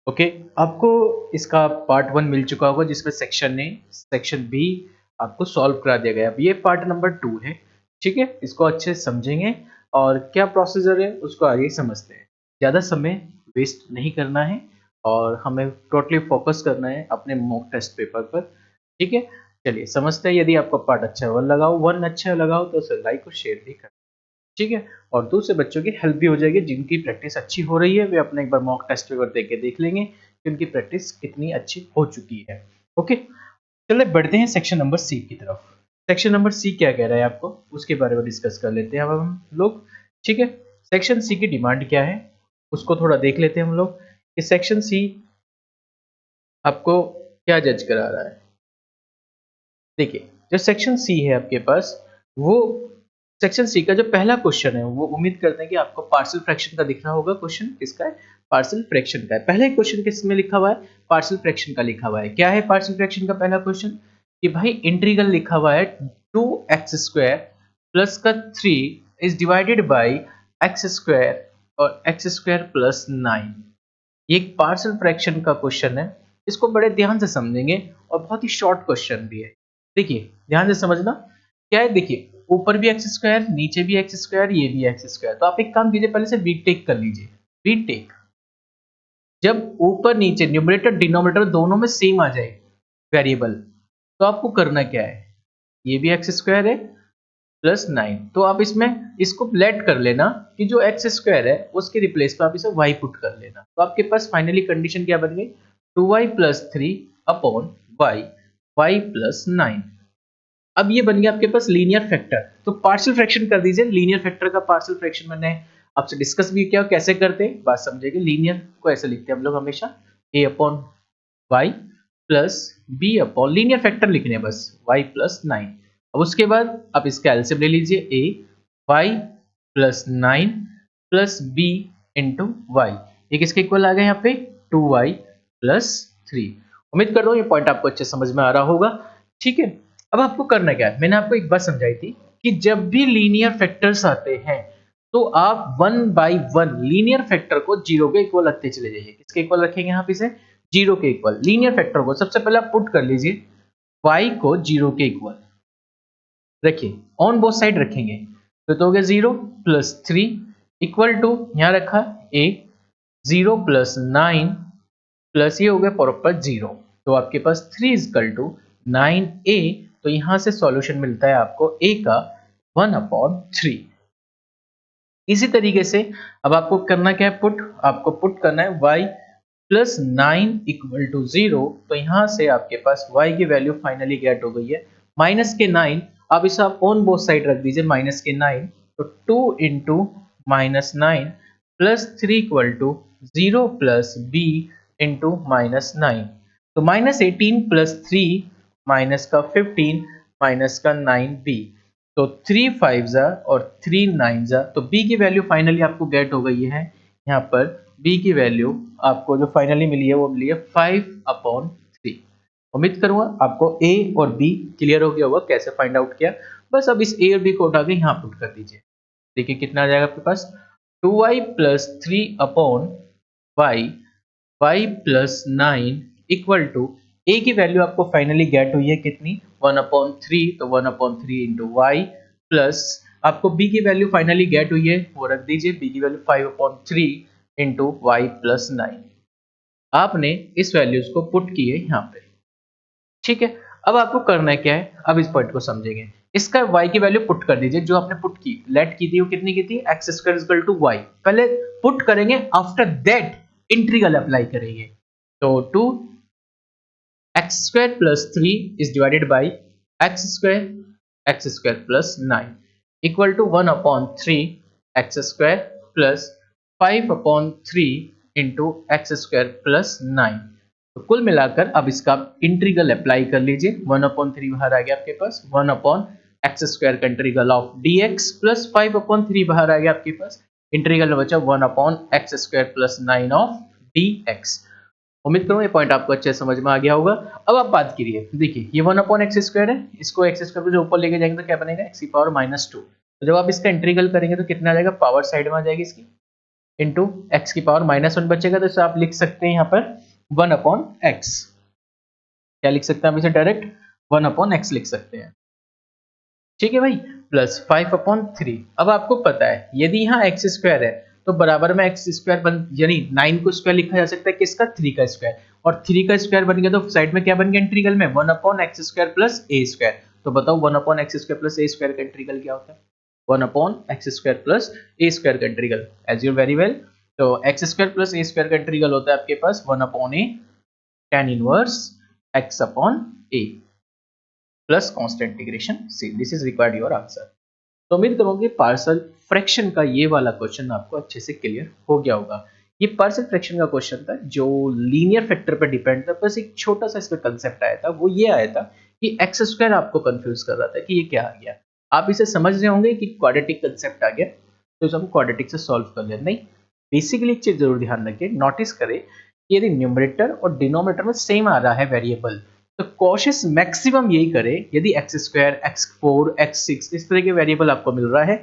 Okay, आपको इसका part 1 मिल चुका होगा जिसमें सेक्शन ए, सेक्शन बी आपको सॉल्व करा दिया गया। अब ये पार्ट नंबर 2 है, ठीक है? इसको अच्छे से समझेंगे और क्या प्रोसीजर है उसको आगे समझते हैं। ज़्यादा समय वेस्ट नहीं करना है और हमें टोटली फोकस करना है अपने मॉक टेस्ट पेपर पर, ठीक है? चलिए समझते हैं। यदि आपको पार्ट अच्छा वन अच्छा लगा हो तो उसे लाइक और शेयर भी करें, ठीक है? और दूसरे बच्चों की हेल्प भी हो जाएगी। जिनकी प्रैक्टिस अच्छी हो रही है वे अपने एक बार मॉक टेस्ट पेपर देख के देख लेंगे कि उनकी प्रैक्टिस कितनी अच्छी हो चुकी है। ओके, चलिए बढ़ते हैं सेक्शन नंबर सी की तरफ। सेक्शन नंबर सी क्या कह रहा है आपको उसके बारे में डिस्कस कर लेते हैं अब हम लोग, ठीक है? सेक्शन सी की डिमांड क्या है उसको थोड़ा देख लेते हैं हम लोग कि सेक्शन सी आपको क्या जज करा रहा है। देखिए, जो सेक्शन सी है आपके पास, वो सेक्शन सी का जो पहला क्वेश्चन है वो उम्मीद करते हैं कि आपको पार्शियल फ्रैक्शन का दिख रहा होगा। क्वेश्चन किसका है? पार्शियल फ्रैक्शन का है। पहले क्वेश्चन किस में लिखा हुआ है? पार्शियल फ्रैक्शन का लिखा हुआ है। क्या है पार्शियल फ्रैक्शन का पहला क्वेश्चन? कि भाई इंटीग्रल लिखा हुआ है 2x² प्लस का 3 इज डिवाइडेड बाई x² और x² प्लस 9। ये एक पार्शियल फ्रैक्शन का क्वेश्चन है। इसको बड़े ध्यान से समझेंगे और बहुत ही शॉर्ट क्वेश्चन भी है। देखिए ध्यान से समझना क्या है। देखिए ऊपर भी एक्स स्क्वायर, नीचे भी एक्स स्क्वायर, ये भी एक्स स्क्वायर। तो आप एक काम कीजिए, पहले से बीटेक कर लीजिए। बीटेक जब ऊपर नीचे न्यूमरेटर डिनोमिनेटर दोनों में सेम आ जाए वेरिएबल, तो आपको करना क्या है? ये भी एक्स स्क्वायर है प्लस 9, तो आप इसमें इसको लेट कर लेना कि जो एक्स स्क्वायर है उसके रिप्लेस पे आप इसे वाई पुट कर लेना। तो आपके पास फाइनली कंडीशन क्या बन गई? 2y plus 3 upon y, y plus 9। अब ये बन गया आपके पास लीनियर फैक्टर। तो पार्शियल फ्रैक्शन कर दीजिए। लीनियर फैक्टर का पार्शियल फ्रैक्शन मैंने आपसे डिस्कस भी किया, कैसे करते हैं बात समझेंगे। लीनियर को ऐसे लिखते हैं हम लोग हमेशा, a upon y plus b upon, linear factor लिखने हैं बस, y प्लस 9। अब उसके बाद आप इसका एलसीएम ले लीजिए, a y plus 9 plus b into y. ये किसके इक्वल आ गया यहाँ पे? 2y plus 3। उम्मीद कर रहा हूँ ये पॉइंट आपको अच्छे समझ में आ रहा होगा, ठीक है? अब आपको करना क्या है, मैंने आपको एक बात समझाई थी कि जब भी लीनियर फैक्टर्स आते हैं तो आप 1/1 लीनियर फैक्टर को 0 के इक्वल रखते चले जाइए। किसके इक्वल रखेंगे आप इसे? 0 के इक्वल। लीनियर फैक्टर को सबसे पहले आप पुट कर लीजिए, y को 0 के इक्वल रखिए, ऑन बोथ साइड रखेंगे तो हो गया 0 प्लस 3 इक्वल टू, यहाँ रखा a 0 प्लस 9 प्लस ये हो गया प्रॉपर 0। तो आपके पास 3 इक्वल टू 9a। तो यहां से सॉल्यूशन मिलता है आपको a का 1/3। इसी तरीके से अब आपको करना क्या है? पुट, आपको पुट करना है y प्लस 9 इक्वल टू 0। तो यहां से आपके पास y की वैल्यू फाइनली गेट हो गई है माइनस के 9। अब इसे आप ऑन बोथ साइड रख दीजिए, माइनस के 9। तो 2 into minus 9 plus 3 equal to 0 plus b into minus 9। तो माइनस 18 प्लस 3 माइनस का 15 माइनस का 9b। तो 3 5 जा और 3 9 जा, तो b की वैल्यू फाइनली आपको गेट हो गई है। यहाँ पर b की वैल्यू आपको जो फाइनली मिली है वो मिली है 5/3। उम्मीद करूंगा आपको a और b क्लियर हो गया होगा कैसे फाइंड आउट किया। बस अब इस a और b को उठा के यहाँ पुट कर दीजिए। देखिए कितना आ जाएगा आपके पास? 2y plus 3 upon y, y plus 9 equal to, a की वैल्यू आपको फाइनली गेट हुई है कितनी? 1/3। तो 1/3 इंटू वाई प्लस आपको b की वैल्यू फाइनली गेट हुई है वो रख दीजिए, b की वैल्यू 5/3 इंटू वाई प्लस 9। आपने इस वैल्यूज को पुट किए यहाँ पे, ठीक है? अब आपको करना है क्या है, अब इस पॉइंट को समझेंगे। इसका y की वैल्यू पुट कर दीजिए, जो आपने पुट की लेट की थी वो कितनी की थी? x² equal to y। पहले पुट करेंगे, आफ्टर दैट इंटीग्रल अप्लाई करेंगे। तो 2x² plus 3 is divided by x² plus 9 equal to 1/3 x² plus 5/3 into x² plus 9। तो कुल मिलाकर अब इसका इंटीग्रल अप्लाई कर लीजिए। 1/3 बाहर आ गया आपके पास, 1/x² का इंटीग्रल ऑफ dx प्लस 5/3 बाहर आ गया आपके पास, इंटीग्रल बचा 1/x² प्लस 9 ऑफ dx। उम्मीद करूँ ये पॉइंट आपको अच्छे समझ में आ गया होगा। अब आप बात करिए, देखिए ये 1/x² है, इसको x² को जो ऊपर लेके जाएंगे तो क्या बनेगा? x⁻²। तो जब आप इसका इंटीग्रल करेंगे तो कितना आ जाएगा? पावर साइड में आ जाएगी इसकी, इंटू एक्स की पावर -1 बचेगा, तो इसे आप लिख सकते हैं यहाँ पर 1/x। क्या लिख सकते हैं आप इसे डायरेक्ट 1/x लिख सकते हैं। ठीक है भाई, प्लस 5/3। अब आपको पता है यदि यहाँ एक्स स्क्वायर है तो बराबर में एक्स स्क्वायर बन, यानी 9 को स्क्वायर लिखा जा सकता है किसका, 3 का स्क्वायर, और 3 का स्क्वायर बन गया तो साइड में क्या बन गया इंटीग्रल में 1/x² प्लस a स्क्वायर। तो बताओ 1/x² प्लस a स्क्वायर का इंटीग्रल क्या होता है, 1/x² प्लस a स्क्वायर का integral, as you very well. तो x² प्लस a स्क्वायर का इंटीग्रल होता है आपके पास 1/a tan inverse x/a plus constant integration c। This is required your answer. तो उम्मीद करूंगी पार्शियल फ्रैक्शन का ये वाला क्वेश्चन आपको अच्छे से क्लियर हो गया होगा। ये पार्शियल फ्रैक्शन का क्वेश्चन था जो लीनियर फैक्टर पर डिपेंड था, बस एक छोटा सा इसमें कंसेप्ट आया था, वो ये आया था कि एक्स स्क्वायर आपको कंफ्यूज कर रहा था कि ये क्या आ गया। आप इसे समझ रहे होंगे कि क्वाड्रेटिक कंसेप्ट आ गया तो इसे हम क्वाड्रेटिक से सॉल्व कर लें, नहीं, बेसिकली एक चीज जरूर ध्यान रखें, नोटिस करें कि यदि न्यूमरेटर और डिनोमिनेटर में सेम आ रहा है वेरिएबल तो कोशिश मैक्सिमम यही करे, यदि x² x4 x6 इस तरह के वेरिएबल आपको मिल रहा है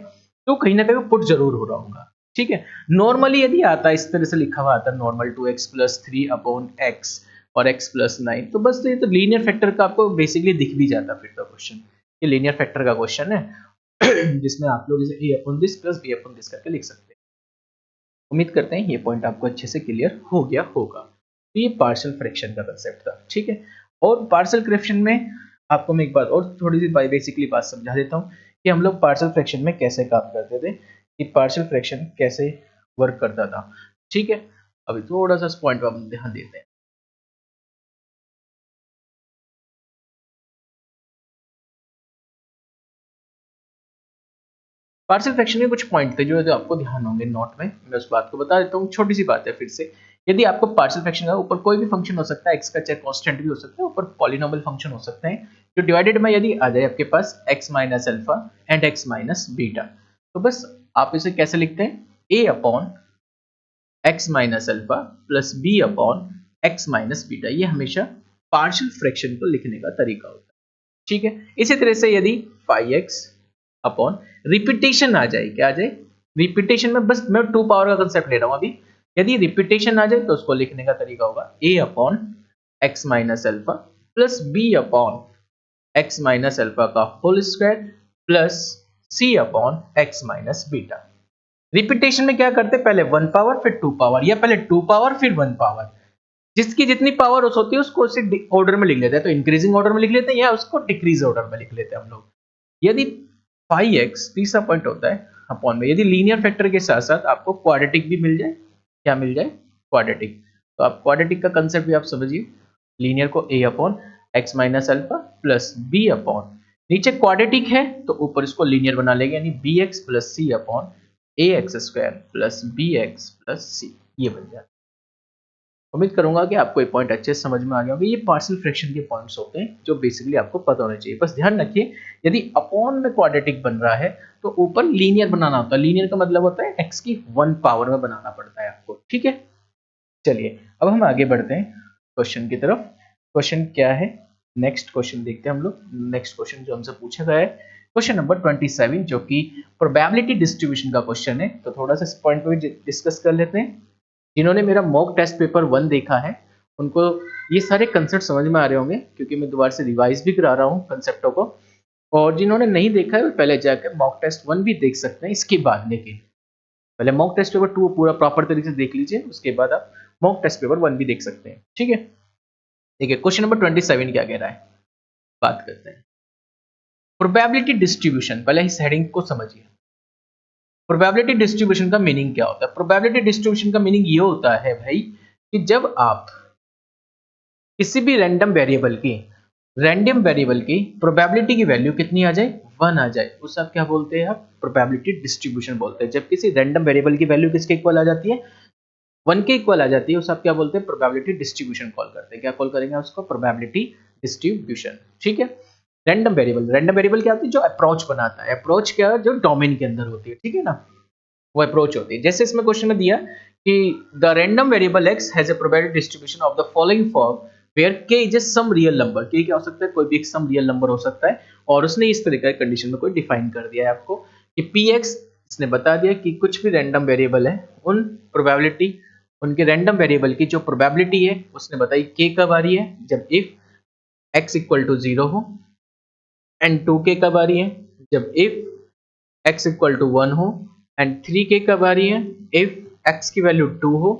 तो कहीं ना कहीं पुट जरूर हो रहा होगा। ठीक है, नॉर्मली यदि आता है इस तरह से लिखा हुआ आता है नॉर्मल 2x + 3/x और x + 9, तो बस ये तो लीनियर फैक्टर का आपको बेसिकली दिख भी जाता फिर तो क्वेश्चन, ये लीनियर फैक्टर का क्वेश्चन है जिसमें आप लोग इसे a/this + b/this करके लिख सकते हैं। उम्मीद करते हैं ये पॉइंट आपको अच्छे से क्लियर हो गया होगा। तो ये पार्शियल फ्रैक्शन का कंसेप्ट था। ठीक है, और पार्शियल फ्रैक्शन में आपको मैं एक बात और थोड़ी सी बेसिकली बात समझा देता हूँ कि हम लोग पार्शियल फ्रैक्शन में कैसे काम करते थे, कि पार्शियल फ्रैक्शन कैसे वर्क करता था। ठीक है, अभी थोड़ा सा इस पॉइंट पर हम ध्यान देते हैं। पार्शियल फ्रैक्शन के कुछ पॉइंट थे जो आपको ध्यान होंगे नोट में, मैं उस बात को बता देता हूँ। छोटी सी बात है फिर से, यदि आपको पार्शियल फ्रैक्शन का ऊपर कोई भी फंक्शन हो सकता है, एक्स का चाहे कांस्टेंट भी हो सकता है, ऊपर पॉलिनोमियल फंक्शन हो सकते हैं, जो डिवाइडेड में यदि आ जाए आपके पास x minus alpha and x minus beta, तो बस आप इसे कैसे लिखते हैं, a upon x minus alpha plus b upon x minus beta. ये हमेशा पार्शियल फ्रैक्शन को लिखने का तरीका होता है। ठीक है, इसी तरह से यदि 5x अपॉन रिपीटेशन आ जाए, क्या आ जाए, रिपीटेशन में, बस मैं 2 पावर का कंसेप्ट ले रहा हूं अभी, यदि रिपीटेशन आ जाए तो उसको लिखने का तरीका होगा a upon x minus alpha plus b upon x minus alpha का whole square plus c upon x minus beta. Repetition में क्या करते हैं, पहले 1 पावर फिर 2 पावर, या पहले 2 पावर फिर 1 पावर, जिसकी जितनी पावर होती है उसको उसी ऑर्डर में लिख लेते हैं, तो इंक्रीजिंग ऑर्डर में लिख लेते हैं या उसको डिक्रीज ऑर्डर में लिख लेते हैं हम लोग। यदि 5x तीसरा पॉइंट होता है अपॉन में, यदि लीनियर फैक्टर के साथ साथ आपको क्वाड्रेटिक भी मिल जाए, क्या मिल जाए, क्वाड्रेटिक, तो आप क्वाड्रेटिक का कंसेप्ट भी आप समझिए, लीनियर को a upon x minus alpha plus b upon, नीचे क्वाड्रेटिक है तो ऊपर इसको लीनियर बना लेंगे, यानी bx plus c upon ax square plus bx plus c, ये बन जाए। उम्मीद करूंगा कि आपको ये पॉइंट अच्छे से समझ में आ गया होगा। ये पार्शियल फ्रैक्शन के पॉइंट्स होते हैं जो बेसिकली आपको पता होना चाहिए। बस ध्यान रखिए यदि अपॉन में क्वाड्रेटिक बन रहा है तो ऊपर लीनियर बनाना होता है। लीनियर का मतलब होता है x की 1 पावर में बनाना पड़ता है आपको। ठीक है, चलिए अब हम आगे बढ़ते हैं क्वेश्चन की तरफ। क्वेश्चन क्या है, नेक्स्ट क्वेश्चन देखते हैं हम लोग। नेक्स्ट क्वेश्चन जो हमसे पूछा गया है क्वेश्चन नंबर 27, जो कि प्रोबेबिलिटी डिस्ट्रीब्यूशन का क्वेश्चन है। तो थोड़ा सा इस पॉइंट पे डिस्कस कर लेते हैं। जिन्होंने मेरा मॉक टेस्ट पेपर 1 देखा है उनको ये सारे कंसेप्ट समझ में आ रहे होंगे, क्योंकि मैं दोबारा से रिवाइज भी करा रहा हूँ कंसेप्टों को। और जिन्होंने नहीं देखा है वो पहले जाकर मॉक टेस्ट 1 भी देख सकते हैं इसके बाद, लेकिन पहले मॉक टेस्ट पेपर 2 पूरा प्रॉपर तरीके से देख लीजिए, उसके बाद आप मॉक टेस्ट पेपर 1 भी देख सकते हैं। ठीक है, देखिए क्वेश्चन नंबर 27 क्या कह रहा है, बात करते हैं प्रोबेबिलिटी डिस्ट्रीब्यूशन। पहले इस हेडिंग को समझिए, प्रोबेबिलिटी डिस्ट्रीब्यूशन का मीनिंग क्या होता है। प्रोबेबिलिटी डिस्ट्रीब्यूशन का मीनिंग ये होता है भाई कि जब आप किसी भी रैंडम वेरिएबल की प्रोबेबिलिटी की वैल्यू कितनी आ जाए, 1 आ जाए, उसे आप क्या बोलते हैं, आप प्रोबेबिलिटी डिस्ट्रीब्यूशन बोलते हैं। जब किसी रैंडम वेरिएबल की वैल्यू किसके इक्वल आ जाती है, 1 के इक्वल आ जाती है, उसे आप क्या बोलते हैं, प्रोबेबिलिटी डिस्ट्रीब्यूशन कॉल करते हैं। क्या कॉल करेंगे उसको, प्रोबेबिलिटी डिस्ट्रीब्यूशन। ठीक है, रैंडम वेरिएबल क्या होती है, जो अप्रोच बनाता है। अप्रोच क्या, जो डोमेन के अंदर होती है। ठीक है ना, वो अप्रोच होती है। जैसे इसमें क्वेश्चन में दिया कि the random variable x has a probability distribution of the following form where k is some real number. k क्या हो सकता है, कोई भी एक सम रियल नंबर हो सकता है, और उसने इस तरह का कंडीशन में कोई डिफाइन कर दिया है आपको कि px इसने बता दिया कि कुछ भी रैंडम वेरिएबल है उन प्रोबेबिलिटी, उनके रैंडम वेरिएबल की जो प्रोबेबिलिटी है उसने बताई k कब आ रही है, जब इफ x इक्वल टू 0 हो, एंड 2k कब आ रही है, जब इफ x इक्वल टू 1 हो, एंड 3k कब आ रही है, इफ x की वैल्यू 2 हो,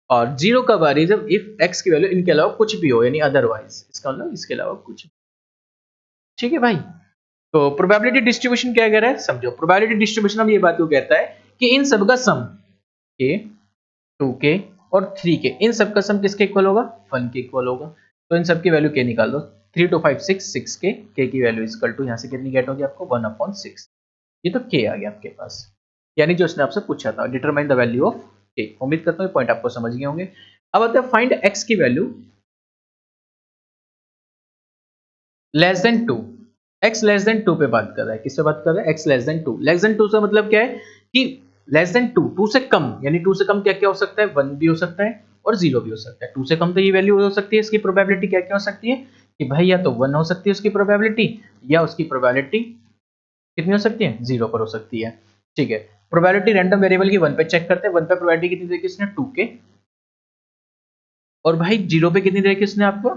और 0 कब आ रही है, जब इफ x की वैल्यू इनके अलावा कुछ भी हो, यानी अदरवाइज, इसका मतलब इसके अलावा कुछ भी। ठीक है भाई, तो प्रोबेबिलिटी डिस्ट्रीब्यूशन क्या कह रहा है, समझो। प्रोबेबिलिटी डिस्ट्रीब्यूशन अब ये बात को कहता है कि इन सब का सम k, 2k और 3k, इन सब का सम किसके इक्वल होगा, 1 के इक्वल होगा। तो इन सब की वैल्यू k निकाल दो, 3 2 5 6 6k, k की वैल्यू इक्वल टू यहाँ से कितनी गेट होगी आपको, 1/6। ये तो k आ गया आपके पास, यानी जो उसने आपसे पूछा था, determine the value of k। उम्मीद करता हूँ पॉइंट आपको समझ गए होंगे। अब आते हैं फाइंड x की value less than 2। x less then 2 पे बात कर रहा है, किससे बात कर रहा है, x less then 2। Less than 2 से मतलब क्या है कि लेस देन 2, 2 से कम, यानी 2 से कम क्या क्या हो सकता है, 1 भी हो सकता है और 0 भी हो सकता है। 2 से कम तो ये वैल्यू हो सकती है, इसकी प्रोबेबिलिटी क्या क्या हो सकती है कि भाई या तो 1 हो सकती है उसकी प्रोबेबिलिटी, या उसकी प्रोबेबिलिटी कितनी हो सकती है, 0 पर हो सकती है। ठीक है, प्रोबेबिलिटी रैंडम वेरिएबल की 1 पे चेक करते हैं, 1 पे प्रोबेबिलिटी कितनी देखी उसने, 2k, और भाई 0 पे कितनी देखी उसने आपको,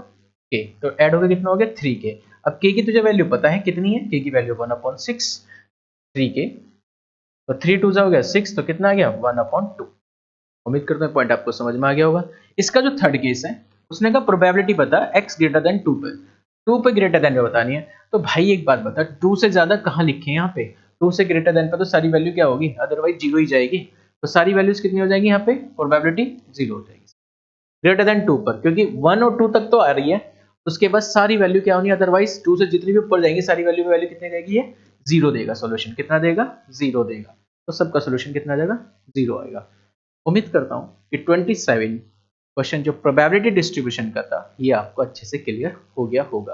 k, तो ऐड हो गया कितना हो गया, 3k। अब k की तुझे वैल्यू पता है कितनी है, k की वैल्यू 1/6, 3k, तो 3 2 हो गया 6, तो कितना आ गया 1/2। उम्मीद करता हूँ पॉइंट आपको समझ में आ गया होगा। इसका जो थर्ड केस है, उसने कहा प्रोबेबिलिटी बता x ग्रेटर देन 2 पे, 2 पे ग्रेटर देन पे बतानी है। तो भाई एक बात बता, 2 से ज्यादा कहाँ लिखे हैं यहाँ पे, 2 से ग्रेटर देन पे तो सारी वैल्यू क्या होगी, अदरवाइज 0 ही जाएगी। तो सारी वैल्यूज कितनी हो जाएगी यहाँ पे, प्रोबेबिलिटी 0 हो जाएगी ग्रेटर देन 2 पर, क्योंकि 1 और 2 तक तो आ रही है, उसके बाद सारी वैल्यू क्या होनी, अदरवाइज 2 से जितनी भी ऊपर जाएंगी सारी वैल्यू में वैल्यू कितनी रहेगी, ये 0 देगा। सॉल्यूशन कितना देगा, 0 देगा। तो सबका सॉल्यूशन कितना जाएगा, 0 आएगा। उम्मीद करता हूँ कि 27 क्वेश्चन जो प्रोबेबिलिटी डिस्ट्रीब्यूशन का था, ये आपको अच्छे से क्लियर हो गया होगा।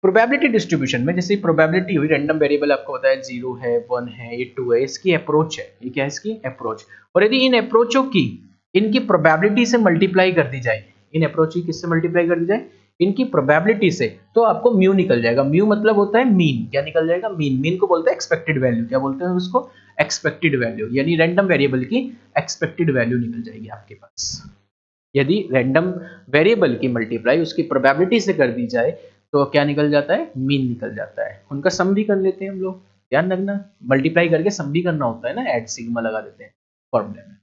प्रोबेबिलिटी डिस्ट्रीब्यूशन में जैसे प्रोबेबिलिटी हुई, रैंडम वेरिएबल आपको बताया 0 है, 1 है, ये 2 है, इसकी अप्रोच है, ये क्या है इसकी अप्रोच। और यदि इन अप्रोचों की इनकी प्रोबेबिलिटी से मल्टीप्लाई कर दी जाए, इन अप्रोच की किससे मल्टीप्लाई कर दी जाए, इनकी प्रोबेबिलिटी से, तो आपको म्यू निकल जाएगा। म्यू मतलब होता है मीन, क्या निकल जाएगा, मीन। मीन को बोलते हैं एक्सपेक्टेड वैल्यू, क्या बोलते हैं उसको, एक्सपेक्टेड वैल्यू, यानी रैंडम वेरिएबल की एक्सपेक्टेड वैल्यू निकल जाएगी आपके पास। यदि रैंडम वेरिएबल की मल्टीप्लाई उसकी प्रोबेबिलिटी से कर दी जाए तो क्या निकल जाता है, मीन निकल जाता है। उनका सम भी कर लेते हैं हम लोग, ध्यान रखना, मल्टीप्लाई करके सम भी करना होता है ना, ऐड सिग्मा लगा देते हैं फॉर्मूले में,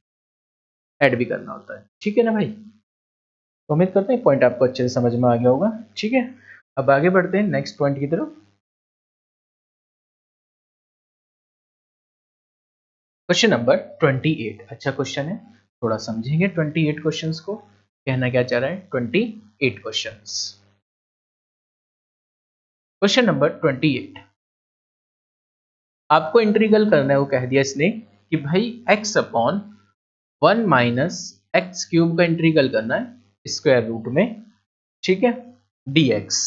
ऐड भी करना होता है। ठीक है ना भाई, तो उम्मीद करते हैं पॉइंट आपको अच्छे से समझ में आ गया होगा। ठीक है, अब आगे बढ़ते हैं नेक्स्ट पॉइंट की तरफ। क्वेश्चन नंबर 28, अच्छा क्वेश्चन है, थोड़ा समझेंगे 28 क्वेश्चंस को, कहना क्या चाह रहा है 28 क्वेश्चंस। क्वेश्चन नंबर 28, आपको इंटीग्रल करना है, वो कह दिया इसने कि भाई x upon 1 minus x cube का इंटीग्रल करना है स्क्वायर रूट में, ठीक है, dx।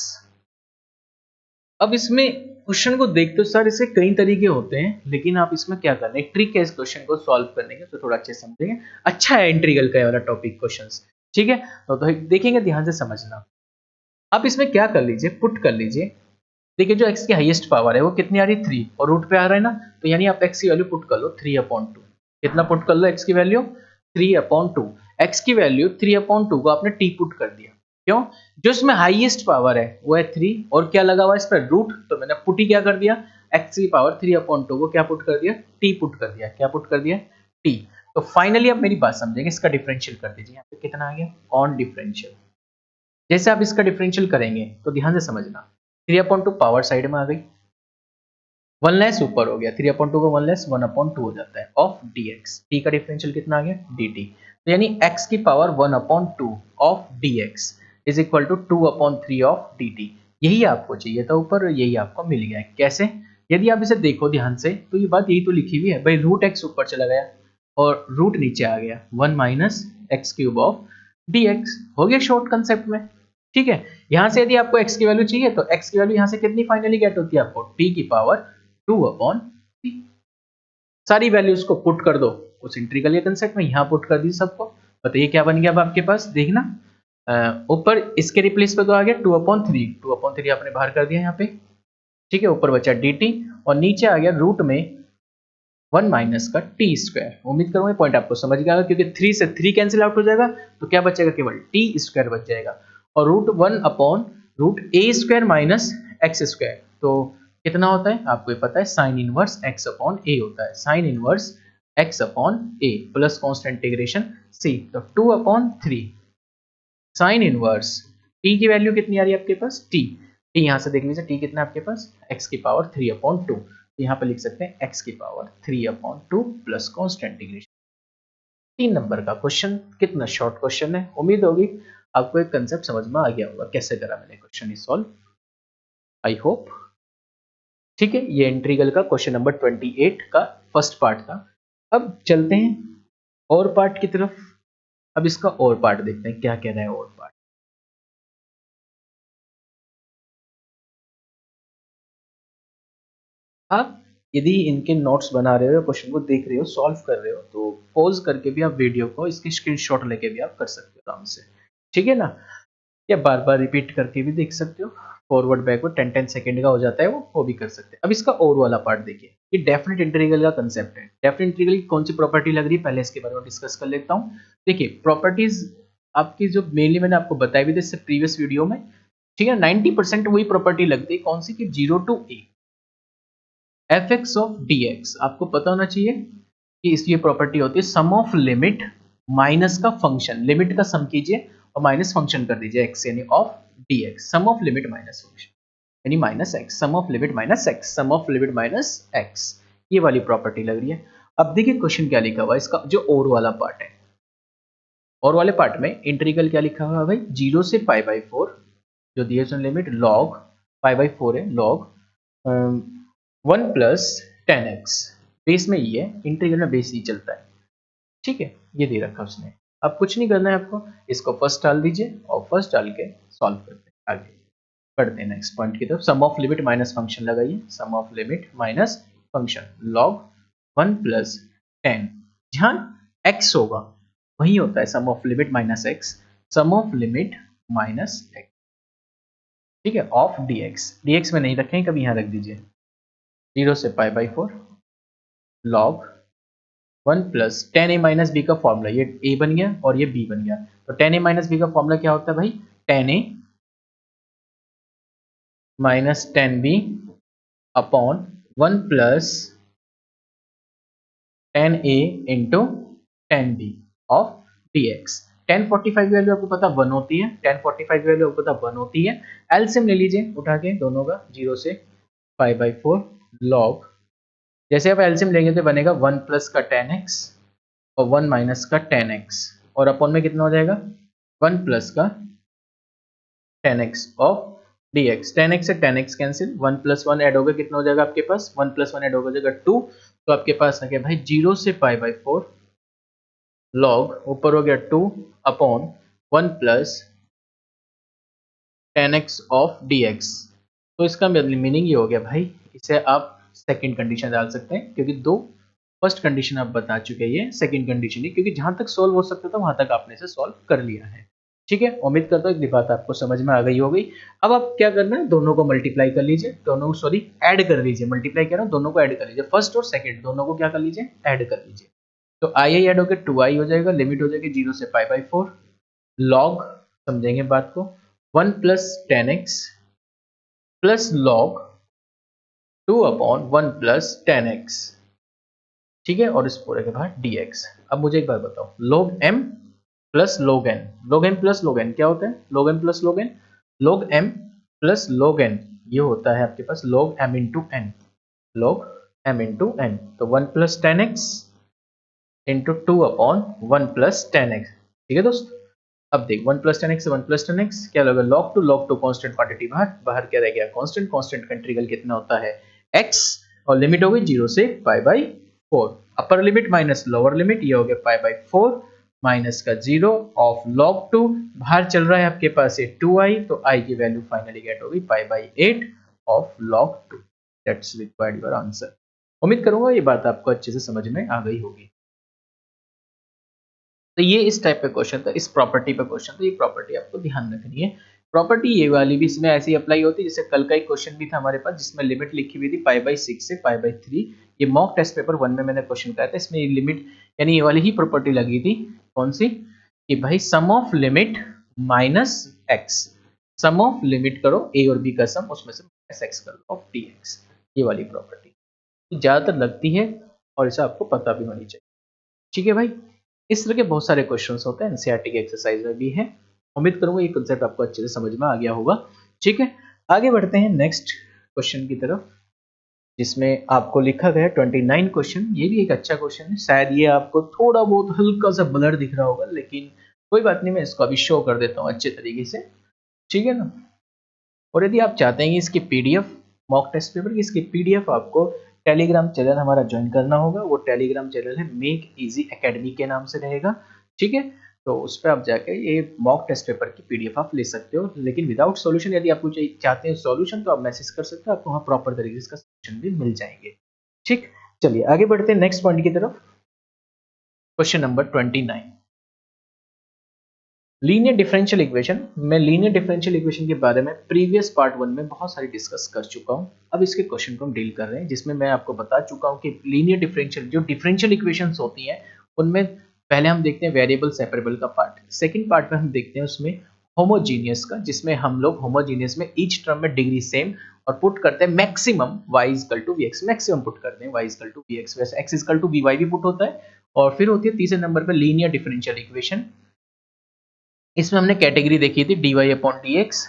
अब इसमें क्वेश्चन को देखते हो सर, इसे कई तरीके होते हैं, लेकिन आप इसमें क्या करना है, ट्रिक है इस क्वेश्चन को सॉल्व करने के, तो थोड़ा अच्छे से समझेंगे। अच्छा है इंटीग्रल का वाला टॉपिक क्वेश्चंस, ठीक है, तो देखेंगे, ध्यान से समझना। आप इसमें क्या कर लीजिए, पुट कर लीजिए। देखिए जो x की हाईएस्ट पावर है वो कितनी आ रही है, 3, और रूट पे आ रहा है ना, तो यानी आप x की वैल्यू पुट कर लो 3/2। कितना पुट कर लो x की वैल्यू, 3/2। x की वैल्यू 3/2 को आपने t पुट कर दिया, क्यों, जो इसमें हाईएस्ट पावर है वो है 3, और क्या लगा हुआ है इस पर, रूट, तो मैंने पुट ही क्या कर दिया, x की पावर 3/2 को क्या पुट कर दिया, t पुट कर दिया, क्या पुट कर दिया, t। तो फाइनली आप मेरी बात समझेंगे, इसका डिफरेंशियल कर दीजिए, यहाँ पे कितना आ गया, ऑन डिफरेंशियल। जैसे आप इसका डिफरेंशियल करेंगे तो ध्यान से समझना, 3/2 पावर साइड में आ गई, 1 लेस ऊपर हो गया, 3/2 को 1 लेस 1/2 हो जाता है, ऑफ dx। t का डिफरेंशियल कितना आ गया, dt। तो यानी x की power 1/2 of dx is equal to 2/3 of dt। यही आपको चाहिए था ऊपर, यही आपको मिल गया है। कैसे, यदि आप इसे देखो ध्यान से तो ये बात यही तो लिखी हुई है भाई, रूट x ऊपर चला गया और रूट नीचे आ गया, 1 minus x cube of dx, हो गया शॉर्ट कंसेप्ट में। ठीक है, यहां से यदि आपको x की वैल्यू चाहिए तो x की वैल्यू यहां से कितनी फाइनली गेट होती है आपको, t की पावर 2/3। सारी वैल्यूज को पुट कर दो उस इंटीग्रल के कंसेप्ट में, यहां पुट कर दी सबको। बताइए क्या बन गया अब आपके पास, देखना, ऊपर इसके रिप्लेस पे तो आ गया 2/3, 2/3 आपने बाहर कर दिया यहाँ पे, ठीक है, ऊपर बचा dt, और नीचे आ गया रूट में 1 माइनस का टी स्क्वायर। उम्मीद करूंगा पॉइंट आपको समझ गया होगा, क्योंकि 3 से 3 कैंसिल आउट हो जाएगा तो क्या बचेगा, केवल टी स्क्वायर बच जाएगा। और रूट 1 अपॉन रूट ए स्क्वायर माइनस एक्स स्क्वायर, तो कितना होता है आपको ये पता है, साइन इनवर्स एक्स अपॉन ए होता है, साइन इनवर्स एक्स अपॉन ए प्लस कॉन्स्टेंट इंटीग्रेशन सी, तो 2 अपॉन 3 साइन इनवर्स टी की वैल्यू कितनी आ रही है आपके पास, टी यहाँ से देख लीजिए टी कितना है आपके पास, एक्स की पावर 3 अपॉन 2, यहाँ पे लिख सकते हैं एक्स की power 3 upon 2 plus constant integration. 3 number का क्वेश्चन, कितना शॉर्ट क्वेश्चन है, उम्मीद होगी आपको एक कंसेप्ट समझ में आ गया होगा कैसे करा मैंने क्वेश्चन सॉल्व, आई होप। ठीक है, ये इंटीग्रल का क्वेश्चन नंबर 28 का फर्स्ट पार्ट था। अब चलते हैं और पार्ट की तरफ। अब इसका और पार्ट देखते हैं क्या कह रहा है और पार्ट। आप यदि इनके नोट्स बना रहे हो या क्वेश्चन को देख रहे हो, सॉल्व कर रहे हो, तो पॉज करके भी आप वीडियो को इसकी स्क्रीनशॉट लेके भी आप कर सकते हो आराम से, ठीक है ना, या बार बार रिपीट करके भी देख सकते हो, फॉरवर्ड बैकवर्ड 10-10 सेकंड का हो जाता है वो भी कर सकते हैं। अब इसका और वाला पार्ट देखिए, ये डेफिनेट इंटीग्रल का कंसेप्ट है। डेफिनेट इंटीग्रल की कौन सी प्रॉपर्टी लग रही है, पहले इसके बारे में डिस्कस कर लेता हूँ। देखिए प्रॉपर्टीज आपकी जो मेनली मैंने आपको बताई भी थी इससे प्रीवियस वीडियो में, ठीक है, 90% वही प्रॉपर्टी लगती है, कौन सी की, 0 to A F X of D X. आपको पता होना चाहिए कि इसकी ये प्रॉपर्टी होती है सम ऑफ लिमिट माइनस का फंक्शन, लिमिट का सम कीजिए और माइनस फंक्शन कर दीजिए एक्स यानी of D x, sum of limit minus function यानी minus x, sum of limit minus x, sum of limit minus x, ये वाली प्रॉपर्टी लग रही है। अब देखिए क्वेश्चन क्या लिखा हुआ है, इसका जो और वाला पार्ट है, और वाले पार्ट में इंटीग्रल क्या लिखा हुआ है भाई, 0 से पाई बाई 4, जो दिए लिमिट लॉग पाई बाई 4 है, लॉग 1 प्लस 10x, बेस में ये है, इंटीग्रल में बेस ही चलता है, ठीक है, ये दे रखा उसने। अब कुछ नहीं करना है आपको, इसको फर्स्ट डाल दीजिए और फर्स्ट डाल के सॉल्व करते हैं, आगे बढ़ते हैं नेक्स्ट पॉइंट की तरफ। Sum of limit minus function लगाइए, sum of limit minus function log 1 plus 10, जहां x होगा वही होता है sum of limit minus x, sum of limit minus x, ठीक है, ऑफ dx में नहीं रखें कभी, यहाँ रख दीजिए 0 से pi by 4 log 1 plus 10a minus B का फॉर्मूला, ये a बन गया और ये b बन गया, तो 10a माइनस बी का फॉर्मूला क्या होता है भाई, 10a minus 10b upon 1 plus 10a into 10b of dx। 1045 value आपको पता 1 होती है, 1045 वैल्यू आपको पता 1 होती है, एलसीएम ले लीजिए उठा के दोनों का, 0 से पाई बाई 4 लॉग, जैसे आप एलसीएम लेंगे तो बनेगा 1 प्लस का 10x और 1 माइनस का 10x, और अपॉन में कितना हो जाएगा 1 प्लस का 10x ऑफ dx, 10x से 10x कैंसिल, 1 प्लस 1 ऐड होगा कितना हो जाएगा आपके पास, 1 प्लस 1 ऐड हो जाएगा 2, तो आपके पास आ गया भाई 0 से पाई बाई 4 लॉग, ऊपर हो गया 2 upon 1 plus 10x of dx। तो इसका मीनिंग ये हो गया भाई, इसे आप सेकंड कंडीशन डाल सकते हैं, क्योंकि दो फर्स्ट कंडीशन आप बता चुके हैं, ये सेकंड कंडीशन है, क्योंकि जहां तक सॉल्व हो सकता था वहां तक आपने इसे सॉल्व कर लिया है, ठीक है। उम्मीद करता हूँ कि बात आपको समझ में आ गई होगी। अब आप क्या करना है, दोनों को मल्टीप्लाई कर लीजिए, दोनों सॉरी ऐड कर लीजिए, मल्टीप्लाई कह रहा हूँ, दोनों को ऐड कर लीजिए, फर्स्ट और सेकंड दोनों को क्या कर लीजिए, ऐड कर लीजिए, तो आई ऐड होकर 2i हो जाएगा, लिमिट हो जाएगी 0 से पाई बाई 4 लॉग, समझेंगे बात को, 1 plus 10x plus log 2 upon 1 plus 10x, ठीक है, और इस पूरे के बाद dx। अब मुझे एक बात बताओ, log m plus log n, log m plus log n क्या होता है, log m plus log n, log m plus log n ये होता है आपके पास log m into n, log m into n, तो 1 plus 10x into 2 upon 1 plus 10x, ठीक है दोस्त। अब देख 1 प्लस 10x से 1 प्लस 10x क्या लगा, log 2 कांस्टेंट क्वांटिटी बाहर, बाहर क्या रह गया कांस्टेंट, कांस्टेंट का इंटीग्रल कितना होता है x, और लिमिट हो गई 0 से pi by 4, upper limit minus lower limit, ये हो गया पाई बाई 4 माइनस का 0 ऑफ log 2, बाहर चल रहा है आपके पास ये 2i, तो i की वैल्यू फाइनली गेट होगी pi by 8 of log 2, that's required your answer. उम्मीद करूंगा ये बात आपको अच्छे से समझ में आ गई होगी। तो ये इस टाइप पे क्वेश्चन था, इस प्रॉपर्टी पे क्वेश्चन था, ये प्रॉपर्टी आपको ध्यान रखनी है। प्रॉपर्टी ये वाली भी इसमें ऐसी अप्लाई होती है, जैसे कल का एक क्वेश्चन भी था हमारे पास जिसमें लिमिट लिखी हुई थी π/6 से π/3। ये मॉक टेस्ट पेपर 1 में मैंने क्वेश्चन कराया था, इसमें लिमिट यानी ये वाली ही प्रॉपर्टी लगी थी। कौन सी? कि भाई sum of limit minus x, sum of limit करो a और b का सम, उसमें से माइनस एक्स कर लो ऑफ dx, ये वाली प्रॉपर्टी ज्यादातर लगती है और इसे आपको पता भी होनी चाहिए। ठीक है भाई, इस तरह के बहुत सारे क्वेश्चंस होते हैं, एनसीईआरटी के एक्सरसाइज में भी है। उम्मीद करूंगा ये कांसेप्ट आपको अच्छे से समझ में आ गया होगा। ठीक है, आगे बढ़ते हैं नेक्स्ट क्वेश्चन की तरफ, जिसमें आपको लिखा गया है 29 क्वेश्चन। ये भी एक अच्छा क्वेश्चन है, शायद ये आपको थोड़ा बहुत हल्का सा ब्लर दिख रहा होगा, लेकिन कोई बात नहीं, मैं इसको अभी शो कर देता हूँ अच्छे तरीके से। ठीक है ना, और यदि आप चाहते हैं इसकी पीडीएफ, मॉक टेस्ट पेपर की इसकी पीडीएफ आपको टेलीग्राम चैनल हमारा ज्वाइन करना होगा। वो टेलीग्राम चैनल है मेक इजी एकेडमी के नाम से रहेगा। ठीक है, तो उस पर आप जाके ये मॉक टेस्ट पेपर की पीडीएफ आप ले सकते हो, लेकिन विदाउट सॉल्यूशन। यदि आप कुछ चाहते हैं सॉल्यूशन तो आप मैसेज कर सकते हो, आपको वहाँ प्रॉपर तरीके से इसका सॉल्यूशन भी मिल जाएंगे। ठीक, चलिए आगे बढ़ते हैं नेक्स्ट पॉइंट की तरफ। Question number 29, linear differential equation. मैं लीनियर डिफरेंशियल इक्वेशन के बारे में प्रीवियस पार्ट 1 में बहुत सारी डिस्कस कर चुका हूं। अब इसके क्वेश्चन को हम डील कर रहे हैं, जिसमें मैं आपको बता चुका हूं कि लीनियर डिफरेंशियल जो डिफरेंशियल इक्वेशंस होती हैं उनमें पहले हम देखते हैं वेरिएबल सेपरेबल का पार्ट, सेकंड पार्ट में हम देखते हैं उसमें होमोजीनियस का, जिसमें हम लोग होमोजीनियस में ईच टर्म में डिग्री सेम और पुट करते हैं maximum y = vx, maximum put करते हैं y = vx, वैसे x = vy भी पुट होता है। और फिर होती है तीसरे नंबर पे लीनियर डिफरेंशियल इक्वेशन। इसमें हमने कैटेगरी देखी थी dy/dx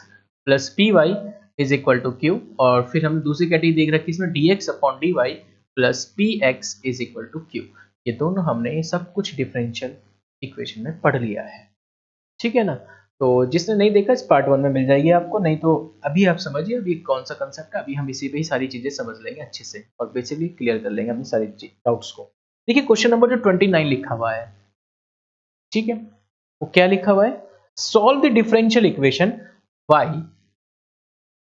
plus py is equal to q, और फिर हमने दूसरी कैटेगरी देख रखी इसमें dx/dy plus px is equal to q। ये दोनों हमने ये सब कुछ डिफरेंशियल इक्वेशन में पढ़ लिया है। ठीक है ना, तो जिसने नहीं देखा इस पार्ट 1 में मिल जाएगी आपको, नहीं तो अभी आप समझिए अभी कौन सा कंसेप्ट है, अभी हम इसी पे ही सारी चीजें समझ लेंगे अच्छे से और बेसिकली क्लियर कर लेंगे अपनी सारी डाउट्स को। देखिए क्वेश्चन नंबर जो 29 लिखा हुआ है, ठीक है, वो क्या लिखा हुआ है? Solve the differential equation y